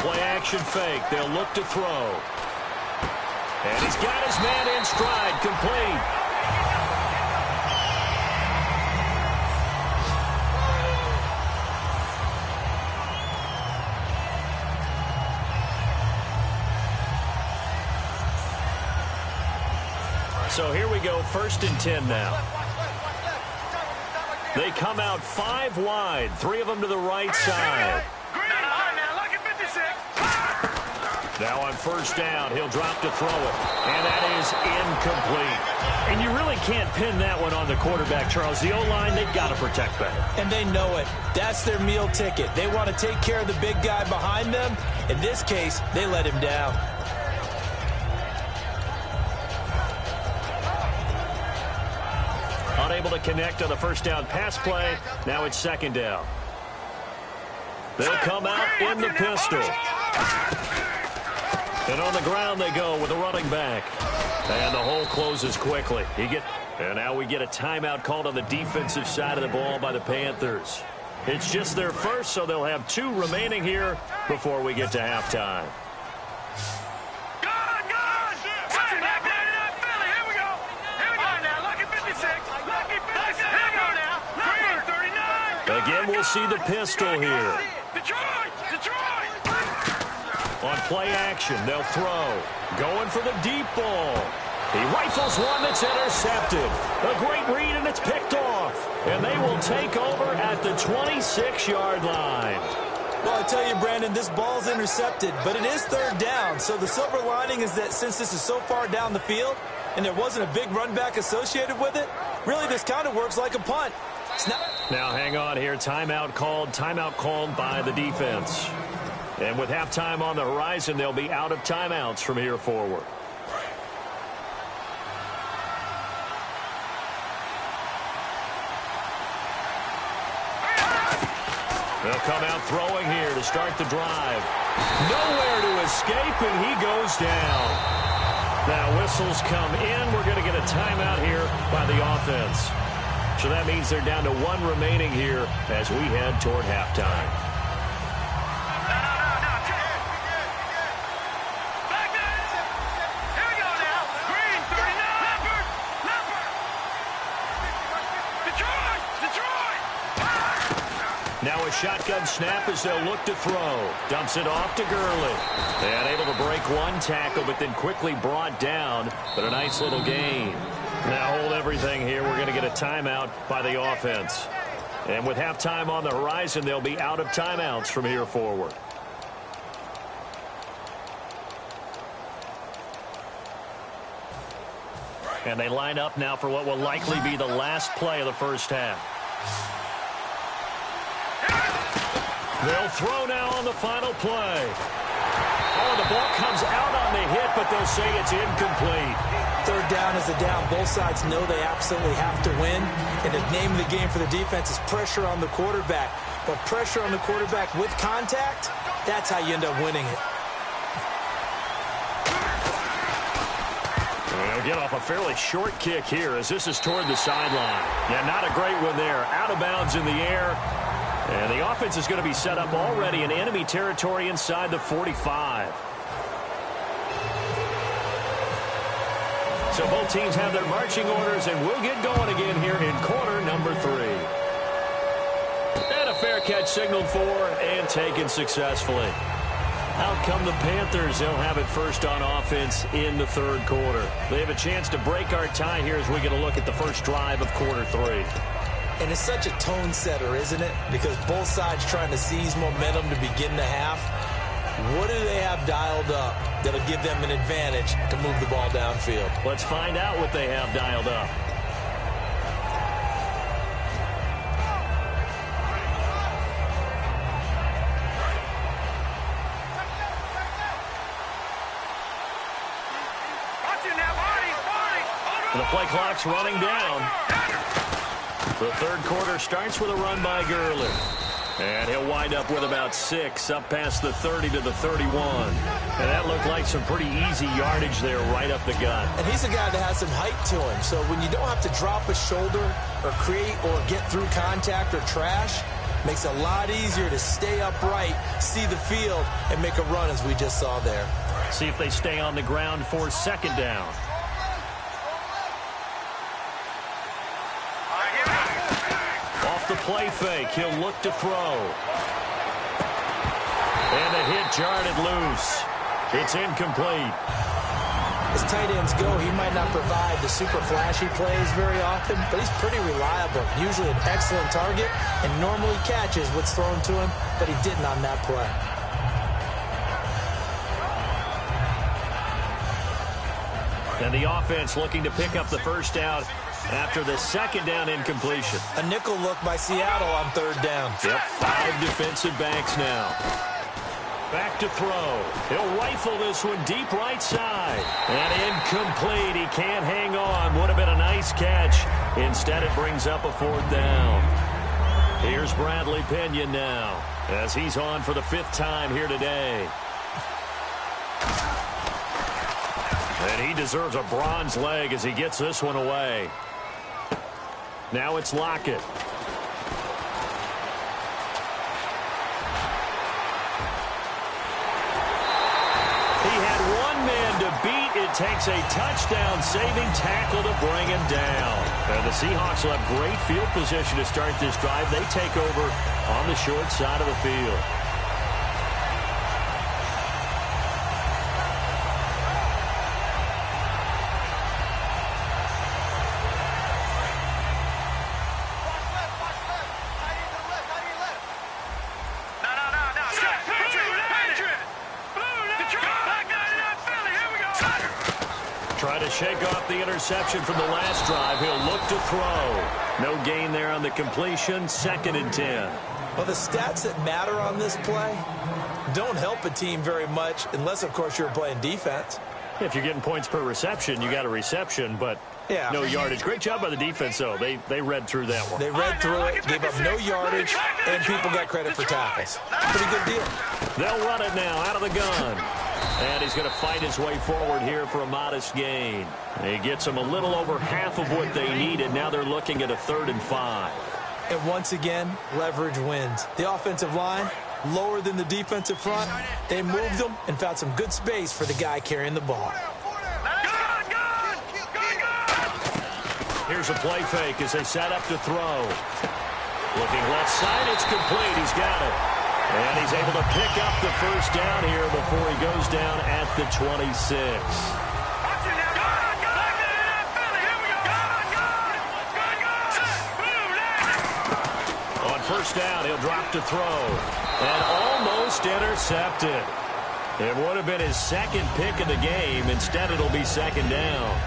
B: Play action fake. They'll look to throw. And he's got his man in stride. Complete. So here we go. 1st and 10 now. They come out 5 wide. 3 of them to the right side. Now on 1st down, he'll drop to throw it. And that is incomplete. And you really can't pin that one on the quarterback, Charles. The O-line, they've got to protect better.
D: And they know it. That's their meal ticket. They want to take care of the big guy behind them. In this case, they let him down.
B: unable to connect on the first down pass play. Now it's second down. They'll come out in the pistol. And on the ground they go with a running back. And the hole closes quickly. And now we get a timeout called on the defensive side of the ball by the Panthers. It's just their first, so they'll have 2 remaining here before we get to halftime. Again, we'll see the pistol here. On play action, they'll throw. Going for the deep ball. He rifles one that's intercepted. A great read, and it's picked off. And they will take over at the 26-yard line.
D: Well, I tell you, Brandon, this ball's intercepted, but it is third down. So the silver lining is that since this is so far down the field and there wasn't a big run back associated with it, really this kind of works like a punt.
B: Now hang on here. Timeout called by the defense. And with halftime on the horizon, they'll be out of timeouts from here forward. They'll come out throwing here to start the drive. Nowhere to escape, and he goes down. Now whistles come in. We're going to get a timeout here by the offense. So that means they're down to 1 remaining here as we head toward halftime. Now a shotgun snap as they'll look to throw. Dumps it off to Gurley. And able to break 1 tackle, but then quickly brought down. But a nice little gain. Now hold everything here. We're going to get a timeout by the offense. And with halftime on the horizon, they'll be out of timeouts from here forward. And they line up now for what will likely be the last play of the first half. They'll throw now on the final play. Oh, the ball comes out on the hit, but they'll say it's incomplete.
D: Third down is a down. Both sides know they absolutely have to win. And the name of the game for the defense is pressure on the quarterback. But pressure on the quarterback with contact, that's how you end up winning it.
B: They'll get off a fairly short kick here as this is toward the sideline. Yeah, not a great one there. Out of bounds in the air. And the offense is going to be set up already in enemy territory inside the 45. So both teams have their marching orders, and we'll get going again here in quarter number 3. And a fair catch signaled for and taken successfully. Out come the Panthers. They'll have it first on offense in the third quarter. They have a chance to break our tie here as we get a look at the first drive of quarter 3.
D: And it's such a tone setter, isn't it? Because both sides trying to seize momentum to begin the half. What do they have dialed up that'll give them an advantage to move the ball downfield?
B: Let's find out what they have dialed up. And the play clock's running down. The third quarter starts with a run by Gurley. And he'll wind up with about 6 up past the 30 to the 31. And that looked like some pretty easy yardage there right up the gut.
D: And he's a guy that has some height to him. So when you don't have to drop a shoulder or create or get through contact or trash, makes it a lot easier to stay upright, see the field, and make a run as we just saw there.
B: See if they stay on the ground for second down. The play fake. He'll look to throw. And the hit jarred it loose. It's incomplete.
D: As tight ends go, he might not provide the super flashy plays very often, but he's pretty reliable. Usually an excellent target and normally catches what's thrown to him, but he didn't on that play.
B: And the offense looking to pick up the first down after the second down incompletion.
D: A nickel look by Seattle on third down.
B: Yep, 5 defensive backs now. Back to throw. He'll rifle this one deep right side. And incomplete. He can't hang on. Would have been a nice catch. Instead, it brings up a 4th down. Here's Bradley Pinion now as he's on for the 5th time here today. And he deserves a bronze leg as he gets this one away. Now it's Lockett. He had one man to beat. It takes a touchdown-saving tackle to bring him down. And the Seahawks will have great field position to start this drive. They take over on the short side of the field. Try to shake off the interception from the last drive. He'll look to throw. No gain there on the completion. 2nd and 10.
D: Well, the stats that matter on this play don't help a team very much unless, of course, you're playing defense.
B: If you're getting points per reception, you got a reception, but no yardage. Great job by the defense, though. They read through that one.
D: They read through it, gave up no yardage, and people got credit for tackles. Pretty good deal.
B: They'll run it now out of the gun. And he's going to fight his way forward here for a modest gain. He gets them a little over half of what they needed. Now they're looking at a 3rd and 5.
D: And once again, leverage wins. The offensive line, lower than the defensive front. They moved them and found some good space for the guy carrying the ball.
B: Here's a play fake as they set up to throw. Looking left side, it's complete. He's got it. And he's able to pick up the 1st down here before he goes down at the 26. On 1st down, he'll drop to throw. And almost intercepted. It would have been his 2nd pick of the game. Instead, it'll be 2nd down.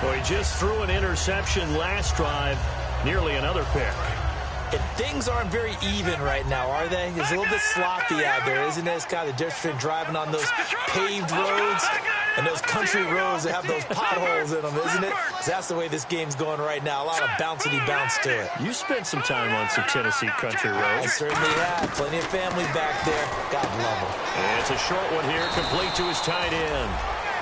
B: Well, he just threw an interception last drive. Nearly another pick.
D: And things aren't very even right now, are they? It's a little bit sloppy out there, isn't it? It's kind of different between driving on those paved roads and those country roads that have those potholes in them, isn't it? 'Cause that's the way this game's going right now. A lot of bouncy bounce to it.
B: You spent some time on some Tennessee country roads.
D: I certainly have. Plenty of family back there. God love them.
B: And it's a short one here, complete to his tight end.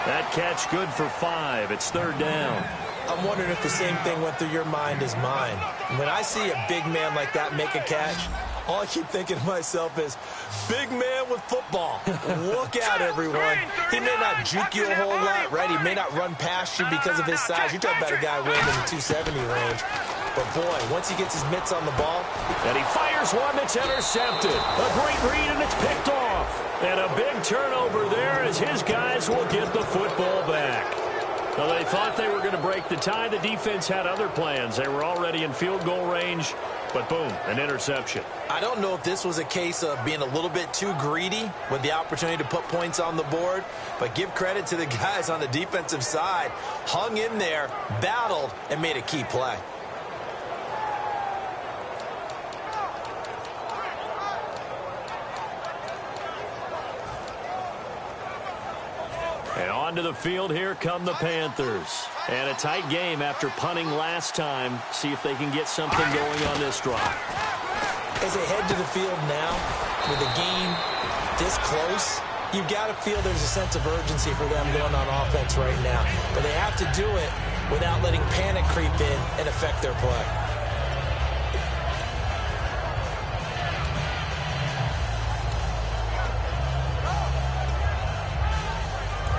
B: That catch good for 5. It's 3rd down.
D: I'm wondering if the same thing went through your mind as mine. When I see a big man like that make a catch, all I keep thinking to myself is, big man with football. Look out, everyone. He may not juke you a whole lot, right? He may not run past you because of his size. You're talking about a guy weighing in the 270 range. But, boy, once he gets his mitts on the ball.
B: And he fires one that's intercepted. A great read, and it's picked off. And a big turnover there as his guys will get the football back. Well, they thought they were going to break the tie. The defense had other plans. They were already in field goal range, but boom, an interception.
D: I don't know if this was a case of being a little bit too greedy with the opportunity to put points on the board, but give credit to the guys on the defensive side. Hung in there, battled, and made a key play.
B: And onto the field, here come the Panthers. And a tight game after punting last time. See if they can get something going on this drive.
D: As they head to the field now, with the game this close, you've got to feel there's a sense of urgency for them going on offense right now. But they have to do it without letting panic creep in and affect their play.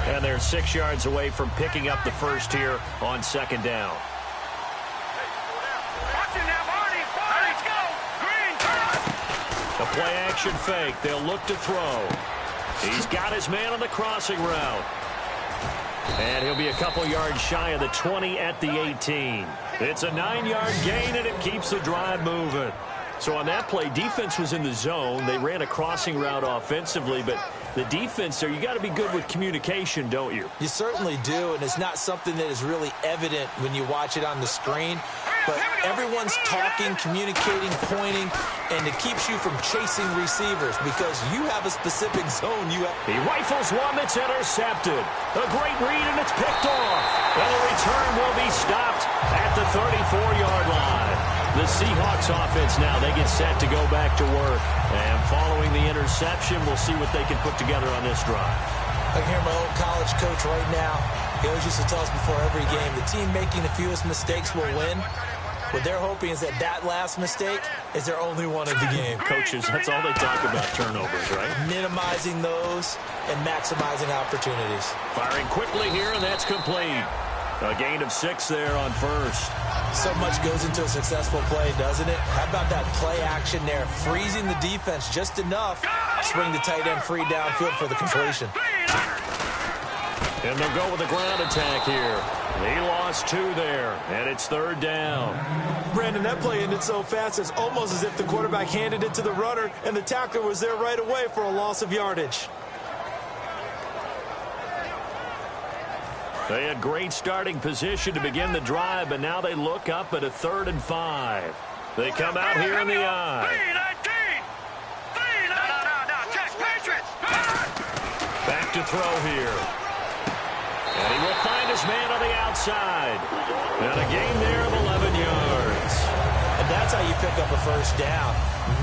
B: And they're 6 yards away from picking up the 1st here on 2nd down. A play-action fake. They'll look to throw. He's got his man on the crossing route. And he'll be a couple yards shy of the 20 at the 18. It's a 9-yard gain, and it keeps the drive moving. So on that play, defense was in the zone. They ran a crossing route offensively, but the defense there, you got to be good with communication, don't you?
D: You certainly do, and it's not something that is really evident when you watch it on the screen. but everyone's talking, communicating, pointing, and it keeps you from chasing receivers because you have a specific zone.
B: He rifles one that's intercepted. A great read, and it's picked off. And the return will be stopped at the 34-yard line. The Seahawks offense now, they get set to go back to work. And following the interception, we'll see what they can put together on this drive.
D: I can hear my old college coach right now. He always used to tell us before every game, the team making the fewest mistakes will win. What they're hoping is that last mistake is their only one of the game.
B: Coaches, that's all they talk about, turnovers, right?
D: Minimizing those and maximizing opportunities.
B: Firing quickly here, and that's complete. A gain of 6 there on first.
D: So much goes into a successful play, doesn't it? How about that play action there? Freezing the defense just enough. Swing the tight end free downfield for the completion.
B: And they'll go with a ground attack here. He lost 2 there, and it's 3rd down.
D: Brandon, that play ended so fast, it's almost as if the quarterback handed it to the runner, and the tackler was there right away for a loss of yardage.
B: They had great starting position to begin the drive, but now they look up at a 3rd and 5. They come out here in the eye. Back to throw here. And he will find his man on the outside. And a gain there of 11 yards.
D: And that's how you pick up a first down.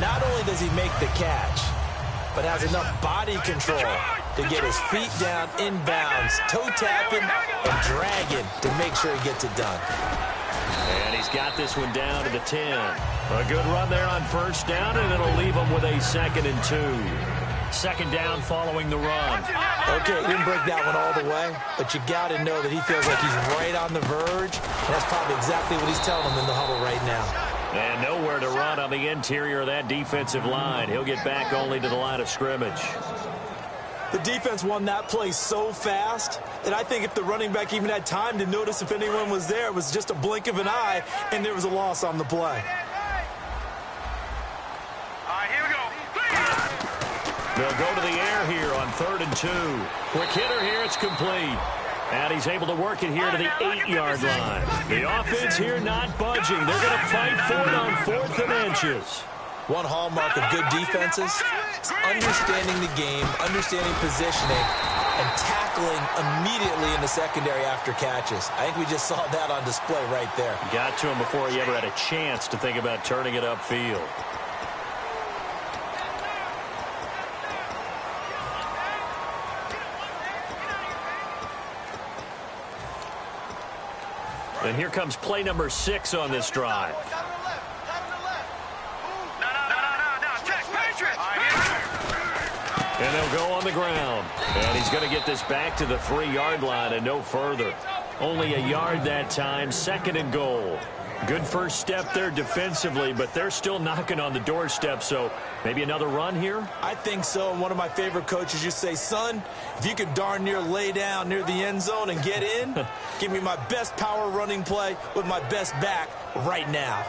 D: Not only does he make the catch, but has enough body control to get his feet down inbounds, toe tapping and dragging to make sure he gets it done.
B: And he's got this one down to the 10. A good run there on first down, and it'll leave him with a 2nd and 2. 2nd down following the run.
D: Okay, he didn't break that one all the way, but you got to know that he feels like he's right on the verge. And that's probably exactly what he's telling them in the huddle right now.
B: And nowhere to run on the interior of that defensive line. He'll get back only to the line of scrimmage.
D: The defense won that play so fast that I think if the running back even had time to notice if anyone was there, it was just a blink of an eye, and there was a loss on the play.
B: They'll go to the air here on 3rd and 2. Quick hitter here, it's complete. And he's able to work it here to the 8-yard line. The offense here not budging. They're going to fight for it on 4th and inches.
D: One hallmark of good defenses is understanding the game, understanding positioning, and tackling immediately in the secondary after catches. I think we just saw that on display right there.
B: Got to him before he ever had a chance to think about turning it upfield. And here comes play number 6 on this drive. And they'll go on the ground. And he's going to get this back to the 3-yard line and no further. Only a yard that time, 2nd and goal. Good first step there defensively, but they're still knocking on the doorstep, so maybe another run here?
D: I think so, and one of my favorite coaches used to say, son, if you could darn near lay down near the end zone and get in, give me my best power running play with my best back right now.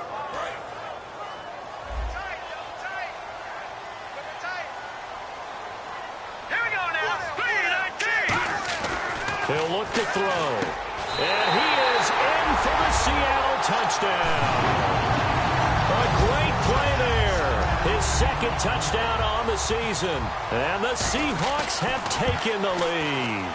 B: He'll look to throw. And he is in for the Seattle touchdown. A great play there. His 2nd touchdown on the season. And the Seahawks have taken the lead.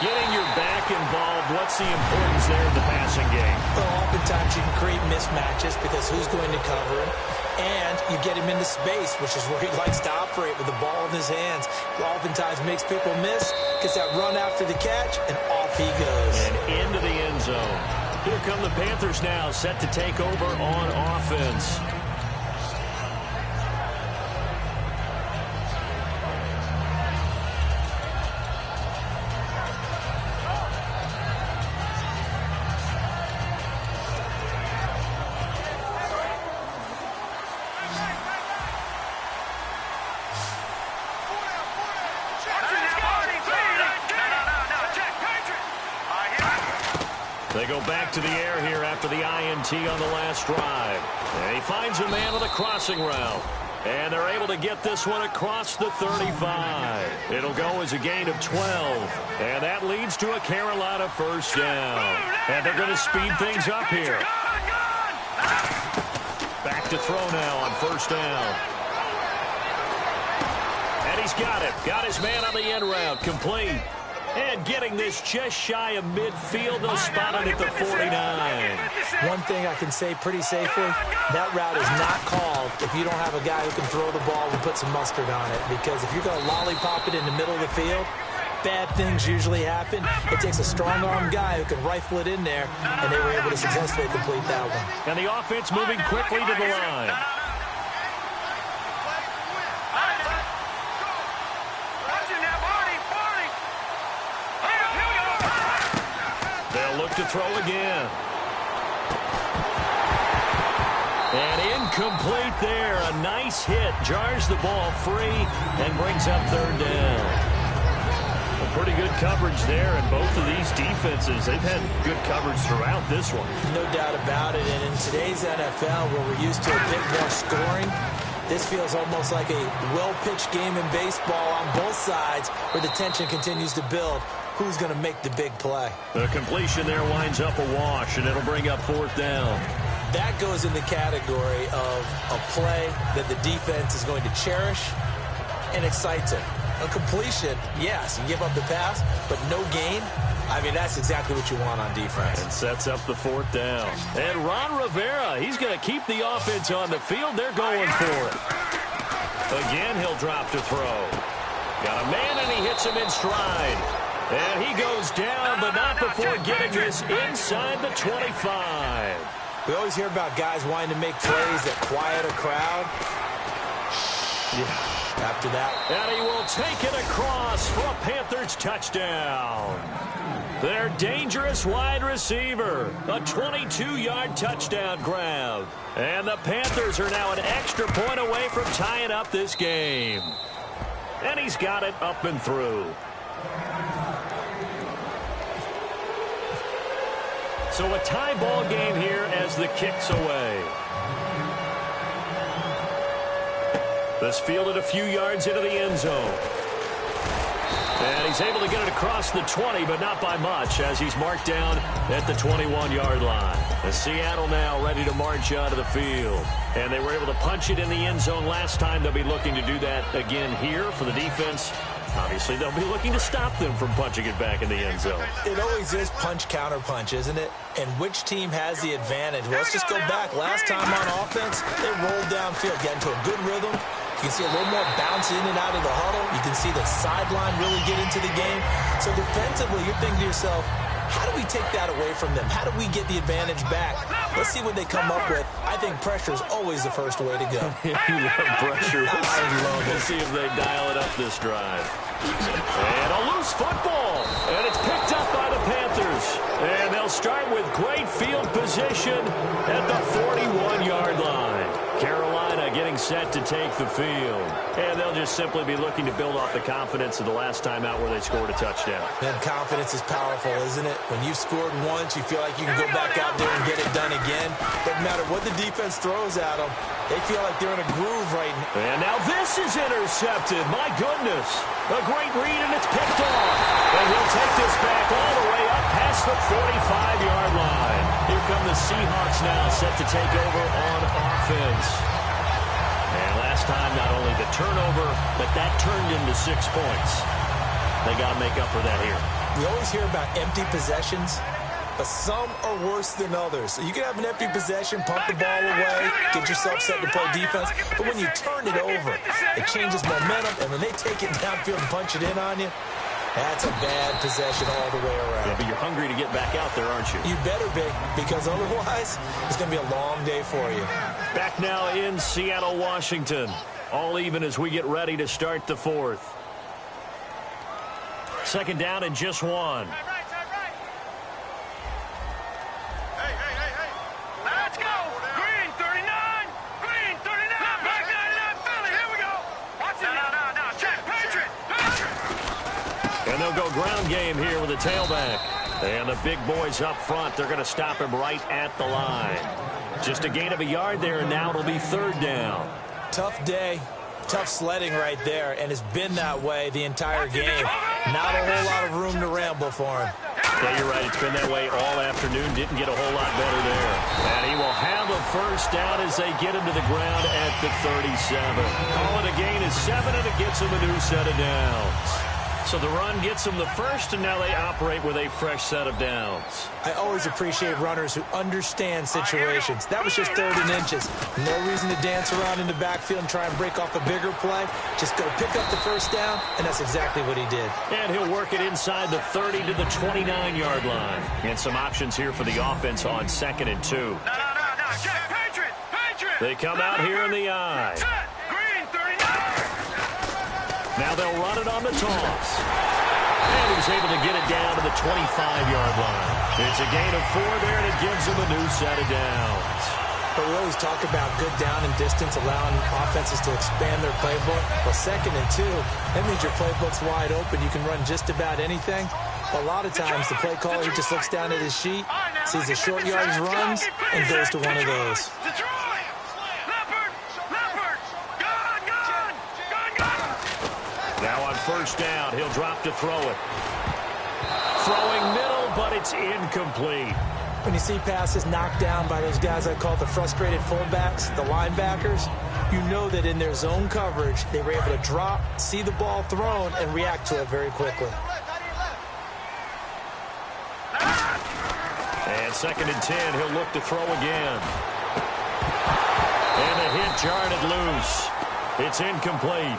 B: Getting your back involved, what's the importance there in the passing game?
D: Well, oftentimes you can create mismatches because who's going to cover him? And you get him into space, which is where he likes to operate with the ball in his hands. It oftentimes makes people miss, gets that run after the catch, and off he goes.
B: And into the end zone. Here come the Panthers now, set to take over on offense. They go back to the air here after the INT on the last drive. And he finds a man with a crossing route. And they're able to get this one across the 35. It'll go as a gain of 12. And that leads to a Carolina first down. And they're going to speed things up here. to throw now on first down. And he's got it. Got his man on the end route. Complete. And getting this just shy of midfield. They'll spot it at the 49.
D: One thing I can say pretty safely, that route is not called if you don't have a guy who can throw the ball and put some mustard on it. Because if you're going to lollipop it in the middle of the field, bad things usually happen. It takes a strong-arm guy who can rifle it in there, and they were able to successfully complete that one.
B: And the offense moving quickly to the line. They'll look to throw again. And incomplete there. A nice hit. Jars the ball free and brings up third down. Pretty good coverage there, and both of these defenses, they've had good coverage throughout this one.
D: No doubt about it, and in today's NFL, where we're used to a bit more scoring, this feels almost like a well-pitched game in baseball on both sides, where the tension continues to build. Who's going to make the big play?
B: The completion there winds up a wash, and it'll bring up fourth down.
D: That goes in the category of a play that the defense is going to cherish and excites it. A completion, yes, you give up the pass, but no gain. I mean, that's exactly what you want on defense.
B: And sets up the fourth down. And Ron Rivera, he's going to keep the offense on the field. They're going for it. Again, he'll drop to throw. Got a man, and he hits him in stride. And he goes down, but not before getting this inside the 25.
D: We always hear about guys wanting to make plays that quiet a crowd. Yeah. After that.
B: And he will take it across for a Panthers touchdown. Their dangerous wide receiver. A 22-yard touchdown grab. And the Panthers are now an extra point away from tying up this game. And he's got it up and through. So a tie ball game here as the kick's away. This fielded a few yards into the end zone. And he's able to get it across the 20, but not by much, as he's marked down at the 21-yard line. And Seattle now ready to march out of the field. And they were able to punch it in the end zone last time. They'll be looking to do that again here for the defense. Obviously, they'll be looking to stop them from punching it back in the end zone.
D: It always is punch-counter-punch, isn't it? And which team has the advantage? Well, let's just go back. Last time on offense, they rolled downfield, got into a good rhythm. You can see a little more bounce in and out of the huddle. You can see the sideline really get into the game. So defensively, you're thinking to yourself, how do we take that away from them? How do we get the advantage back? Let's see what they come up with. I think pressure is always the first way to go.
B: You love pressure.
D: I love it.
B: We'll see if they dial it up this drive. And a loose football. And it's picked up by the Panthers. And they'll start with great field position at the 41-yard line. Carolina getting set to take the field. And they'll just simply be looking to build off the confidence of the last time out where they scored a touchdown.
D: And confidence is powerful, isn't it? When you've scored once, you feel like you can go back out there and get it done again. Doesn't matter what the defense throws at them. They feel like they're in a groove right now.
B: And now this is intercepted. My goodness. A great read, and it's picked off. And he'll take this back all the way up past the 45-yard line. Here come the Seahawks now set to take over on offense. And last time, not only the turnover, but that turned into 6 points. They got to make up for that here.
D: We always hear about empty possessions, but some are worse than others. So you can have an empty possession, pump the ball away, get yourself set to play defense, but when you turn it over, it changes momentum, and when they take it downfield and punch it in on you, that's a bad possession all the way around.
B: Yeah, but you're hungry to get back out there, aren't you?
D: You better be, because otherwise, it's going to be a long day for you.
B: Back now in Seattle, Washington. All even as we get ready to start the fourth. Second down and just one.
E: Let's go! Green 39! Green 39! Black 99 Philly, here we go! Watch it! No, check, Patriot!
B: And they'll go ground game here with a tailback. And the big boys up front, they're going to stop him right at the line. Just a gain of a yard there, and now it'll be third down.
D: Tough day, tough sledding right there, and it's been that way the entire game. Not a whole lot of room to ramble for him.
B: Yeah, you're right. It's been that way all afternoon. Didn't get a whole lot better there. And he will have a first down as they get him to the ground at the 37. Call it a gain of 7, and it gets him a new set of downs. So the run gets them the first, and now they operate with a fresh set of downs.
D: I always appreciate runners who understand situations. That was just 3rd and inches. No reason to dance around in the backfield and try and break off a bigger play. Just go pick up the first down, and that's exactly what he did.
B: And he'll work it inside the 30 to the 29-yard line. And some options here for the offense on 2nd and 2.
E: No. Patriot!
B: They come out here in the eye.
E: Set! Green, 39!
B: Now they'll run it on the toss. And he's able to get it down to the 25-yard line. It's a gain of 4 there, and it gives him a new set of downs.
D: But we always talk about good down and distance, allowing offenses to expand their playbook. Well, 2nd and 2, that means your playbook's wide open. You can run just about anything. But a lot of times, the play caller, he just looks down at his sheet, sees the short yardage runs, and goes to one of those.
B: Now on first down, he'll drop to throw it. Throwing middle, but it's incomplete.
D: When you see passes knocked down by those guys I call the frustrated fullbacks, the linebackers, you know that in their zone coverage, they were able to drop, see the ball thrown, and react to it very quickly.
B: And 2nd and 10, he'll look to throw again. And the hit jarred it loose. It's incomplete.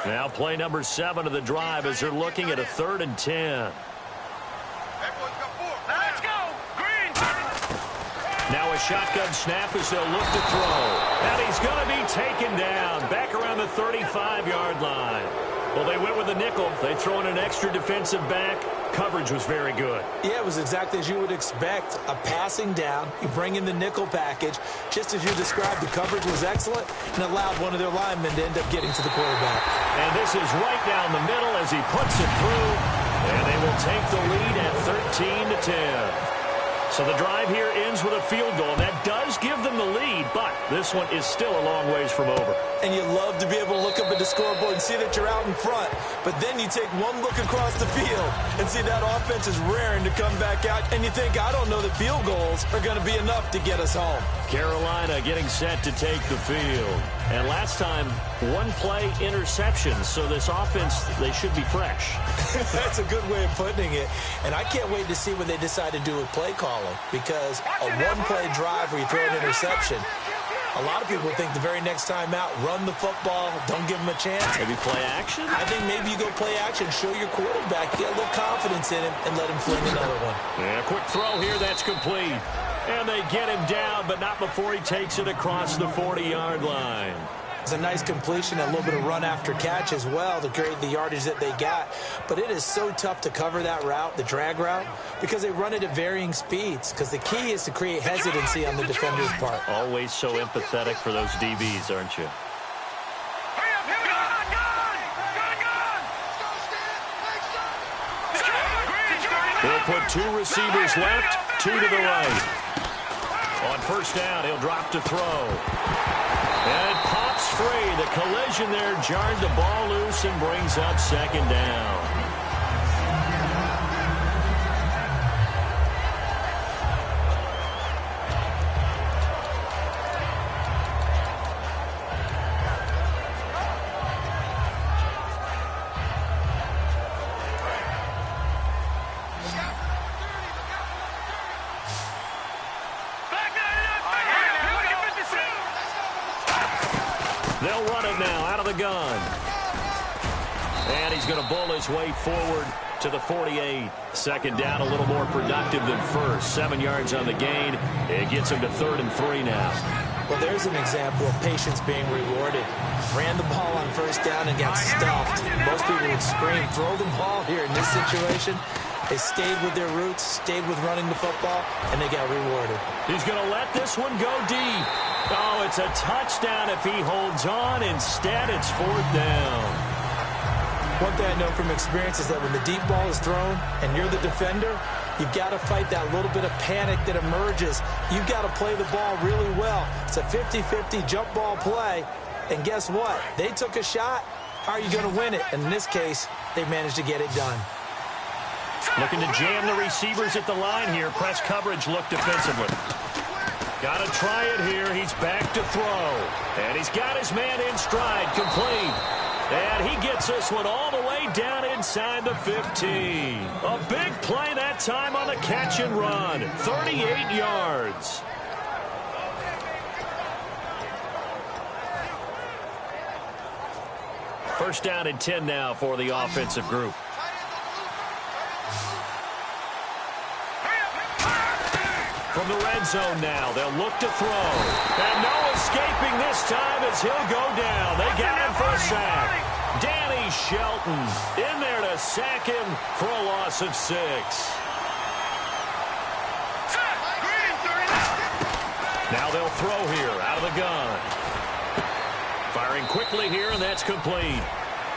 B: Now play number 7 of the drive as they're looking at a 3rd and 10.
E: Let's go! Green!
B: Now a shotgun snap as they'll look to throw. And he's going to be taken down back around the 35-yard line. Well, they went with a nickel. They throw in an extra defensive back. Coverage was very good.
D: Yeah, it was exactly as you would expect. A passing down. You bring in the nickel package. Just as you described, the coverage was excellent and allowed one of their linemen to end up getting to the quarterback.
B: And this is right down the middle as he puts it through. And they will take the lead at 13-10. So the drive here ends with a field goal. That does give them the lead, but this one is still a long ways from over.
D: And you love to be able to look up at the scoreboard and see that you're out in front. But then you take one look across the field and see that offense is raring to come back out. And you think, I don't know that field goals are going to be enough to get us home.
B: Carolina getting set to take the field. And last time, one play interception. So this offense, they should be fresh.
D: That's a good way of putting it. And I can't wait to see what they decide to do with play calling. Because a one-play drive where you throw an interception, a lot of people think the very next time out, run the football, don't give them a chance.
B: Maybe play action?
D: I think maybe you go play action, show your quarterback, get a little confidence in him, and let him fling another one.
B: And a quick throw here, that's complete. And they get him down, but not before he takes it across the 40-yard line.
D: It's a nice completion, a little bit of run after catch as well to create the yardage that they got. But it is so tough to cover that route, the drag route, because they run it at varying speeds. Because the key is to create hesitancy on the defender's part.
B: Always so empathetic for those DBs, aren't you? He'll put 2 receivers left, 2 to the right. On first down, he'll drop to throw. And it pops free. The collision there jarred the ball loose and brings up 2nd down. They'll run it now out of the gun. And he's going to bull his way forward to the 48. 2nd down, a little more productive than first. 7 yards on the gain. It gets him to 3rd and 3 now.
D: Well, there's an example of patience being rewarded. Ran the ball on first down and got stuffed. Most people would scream, throw the ball here in this situation. They stayed with their roots, stayed with running the football, and they got rewarded.
B: He's going to let this one go deep. Oh, it's a touchdown if he holds on. Instead, it's 4th down.
D: One thing I know from experience is that when the deep ball is thrown and you're the defender, you've got to fight that little bit of panic that emerges. You've got to play the ball really well. It's a 50-50 jump ball play. And guess what? They took a shot. How are you going to win it? And in this case, they managed to get it done.
B: Looking to jam the receivers at the line here. Press coverage look defensively. Got to try it here. He's back to throw. And he's got his man in stride. Complete. And he gets this one all the way down inside the 15. A big play that time on the catch and run. 38 yards. First down and 10 now for the offensive group. From the red zone now, they'll look to throw. And no escaping this time as he'll go down. They got him for a sack. Danny Shelton in there to sack him for a loss of 6. Now they'll throw here out of the gun. Firing quickly here, and that's complete.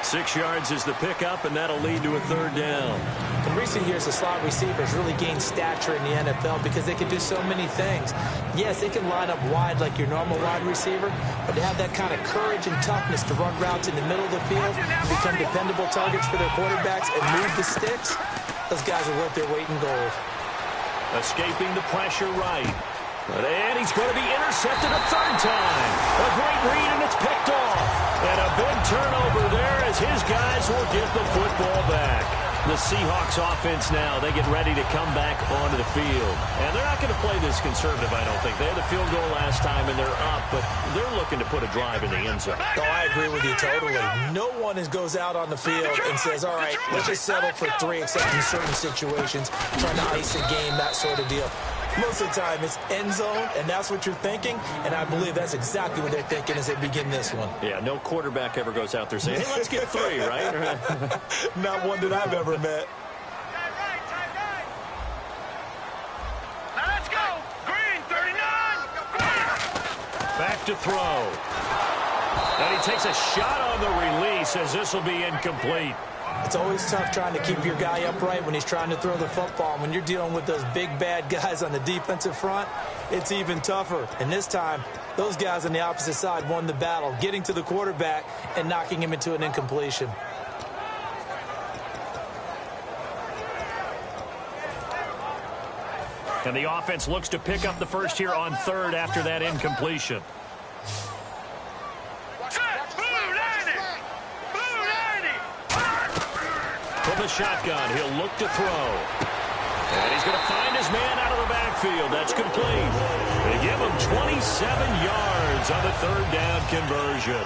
B: 6 yards is the pickup, and that'll lead to a 3rd down.
D: In recent years, the slot receivers really gained stature in the NFL because they can do so many things. Yes, they can line up wide like your normal wide receiver, but to have that kind of courage and toughness to run routes in the middle of the field, become dependable targets for their quarterbacks, and move the sticks, those guys are worth their weight in gold.
B: Escaping the pressure right. And he's going to be intercepted a 3rd time. A great read, and it's picked off. And a big turnover there as his guys will get the football back. The Seahawks offense now, they get ready to come back onto the field. And they're not going to play this conservative, I don't think. They had the field goal last time, and they're up, but they're looking to put a drive in the end zone.
D: Oh, I agree with you totally. No one goes out on the field and says, all right, let's just settle for 3 except in certain situations, trying to ice a game, that sort of deal. Most of the time, it's end zone, and that's what you're thinking, and I believe that's exactly what they're thinking as they begin this one.
B: Yeah, no quarterback ever goes out there saying, hey, let's get 3, right?
D: Not one that I've ever met.
E: Now let's go. Green, 39.
B: Back to throw. And he takes a shot on the release as this will be incomplete.
D: It's always tough trying to keep your guy upright when he's trying to throw the football. When you're dealing with those big, bad guys on the defensive front, it's even tougher. And this time, those guys on the opposite side won the battle, getting to the quarterback and knocking him into an incompletion.
B: And the offense looks to pick up the first here on 3rd after that incompletion. From the shotgun, he'll look to throw. And he's going to find his man out of the backfield. That's complete. They give him 27 yards on the 3rd down conversion.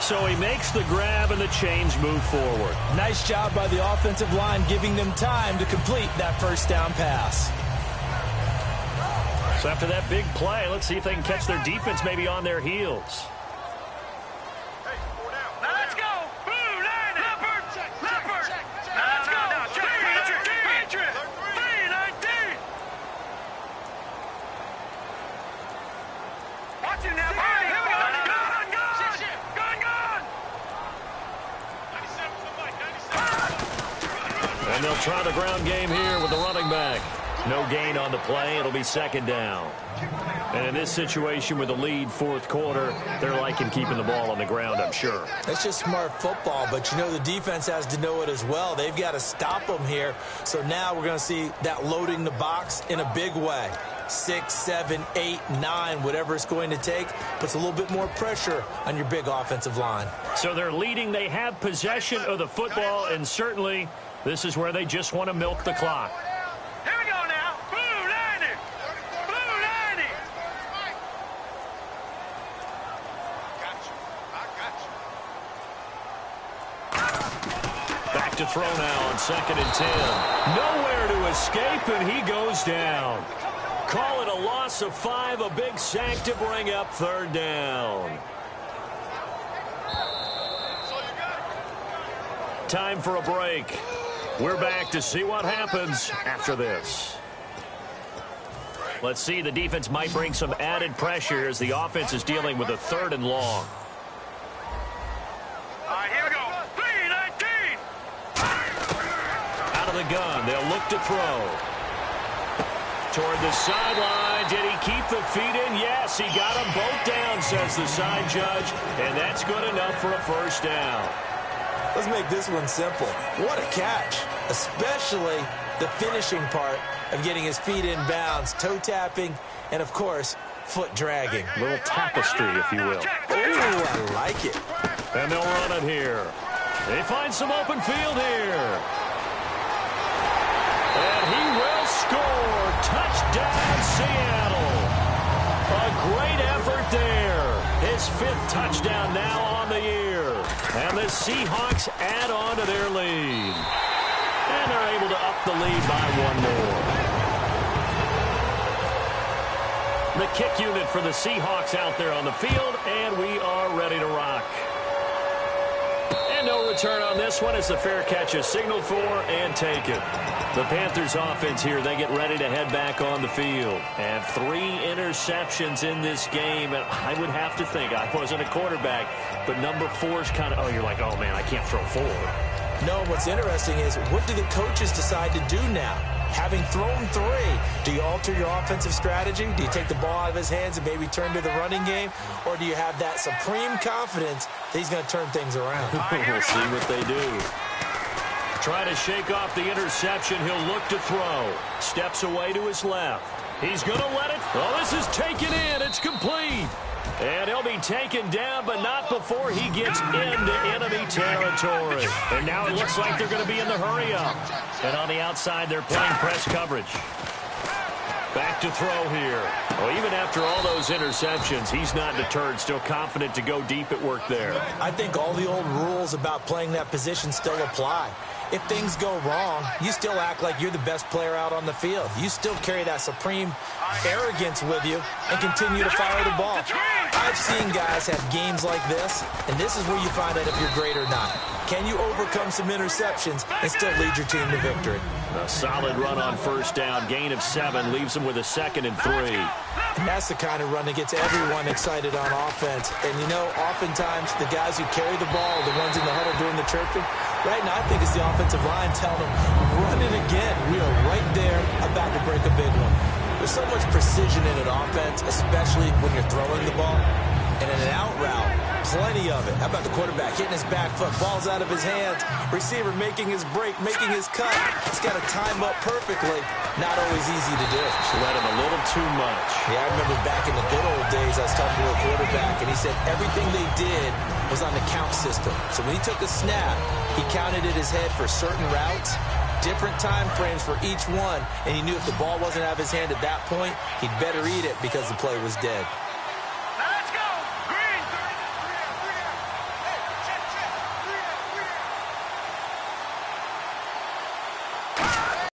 B: So he makes the grab and the chains move forward.
D: Nice job by the offensive line giving them time to complete that 1st down pass.
B: So after that big play, let's see if they can catch their defense maybe on their heels. And they'll try the ground game here with the running back. No gain on the play. It'll be 2nd down. And in this situation with the lead 4th quarter, they're liking keeping the ball on the ground, I'm sure.
D: That's just smart football, but you know the defense has to know it as well. They've got to stop them here. So now we're going to see that loading the box in a big way. 6, 7, 8, 9, whatever it's going to take, puts a little bit more pressure on your big offensive line.
B: So they're leading. They have possession of the football, and certainly this is where they just want to milk the clock.
E: Here we go now. Blue 90. Blue 90.
B: Back to throw now on 2nd and 10. Nowhere to escape, and he goes down. Call it a loss of 5, a big sack to bring up 3rd down. Time for a break. We're back to see what happens after this. Let's see, the defense might bring some added pressure as the offense is dealing with a 3rd and long.
C: All right, here we go. 3-19.
B: Out of the gun, they'll look to throw. Toward the sideline, did he keep the feet in? Yes, he got them both down, says the side judge, and that's good enough for a 1st down.
D: Let's make this one simple. What a catch, especially the finishing part of getting his feet in bounds, toe tapping, and, of course, foot dragging.
B: A little tapestry, if you will.
D: Ooh, I like it.
B: And they'll run it here. They find some open field here. And he will score. Touchdown, Seattle. A great effort there. His 5th touchdown now on the year. And the Seahawks add on to their lead. And they're able to up the lead by 1 more. The kick unit for the Seahawks out there on the field, and we are ready to rock. And no return on this one as the fair catch is signaled for and taken. The Panthers offense here, they get ready to head back on the field. And 3 interceptions in this game. And I would have to think, I wasn't a quarterback, but number 4 is kind of, oh, you're like, oh, man, I can't throw 4.
D: No, what's interesting is what do the coaches decide to do now? Having thrown 3, do you alter your offensive strategy? Do you take the ball out of his hands and maybe turn to the running game? Or do you have that supreme confidence that he's going to turn things around?
B: We'll see what they do. Trying to shake off the interception. He'll look to throw. Steps away to his left. He's going to let it. Oh, this is taken in. It's complete. And he'll be taken down, but not before he gets into enemy territory. And now it looks like they're going to be in the hurry-up. And on the outside, they're playing press coverage. Back to throw here. Well, even after all those interceptions, he's not deterred, still confident to go deep at work there.
D: I think all the old rules about playing that position still apply. If things go wrong, you still act like you're the best player out on the field. You still carry that supreme arrogance with you and continue to fire the ball. I've seen guys have games like this, and this is where you find out if you're great or not. Can you overcome some interceptions and still lead your team to victory?
B: A solid run on 1st down. Gain of 7 leaves them with a 2nd and 3.
D: And that's the kind of run that gets everyone excited on offense. And, you know, oftentimes the guys who carry the ball are the ones in the huddle doing the chirping. Right now, I think it's the offensive line telling them, run it again. We are right there about to break a big one. There's so much precision in an offense, especially when you're throwing the ball. And in an out route, plenty of it. How about the quarterback hitting his back foot, balls out of his hands, receiver making his break, making his cut. He's got to time up perfectly. Not always easy to do.
B: Just let him a little too much.
D: Yeah, I remember back in the good old days, I was talking to a quarterback, and he said everything they did was on the count system. So when he took a snap, he counted in his head for certain routes, different time frames for each one, and he knew if the ball wasn't out of his hand at that point, he'd better eat it because the play was dead.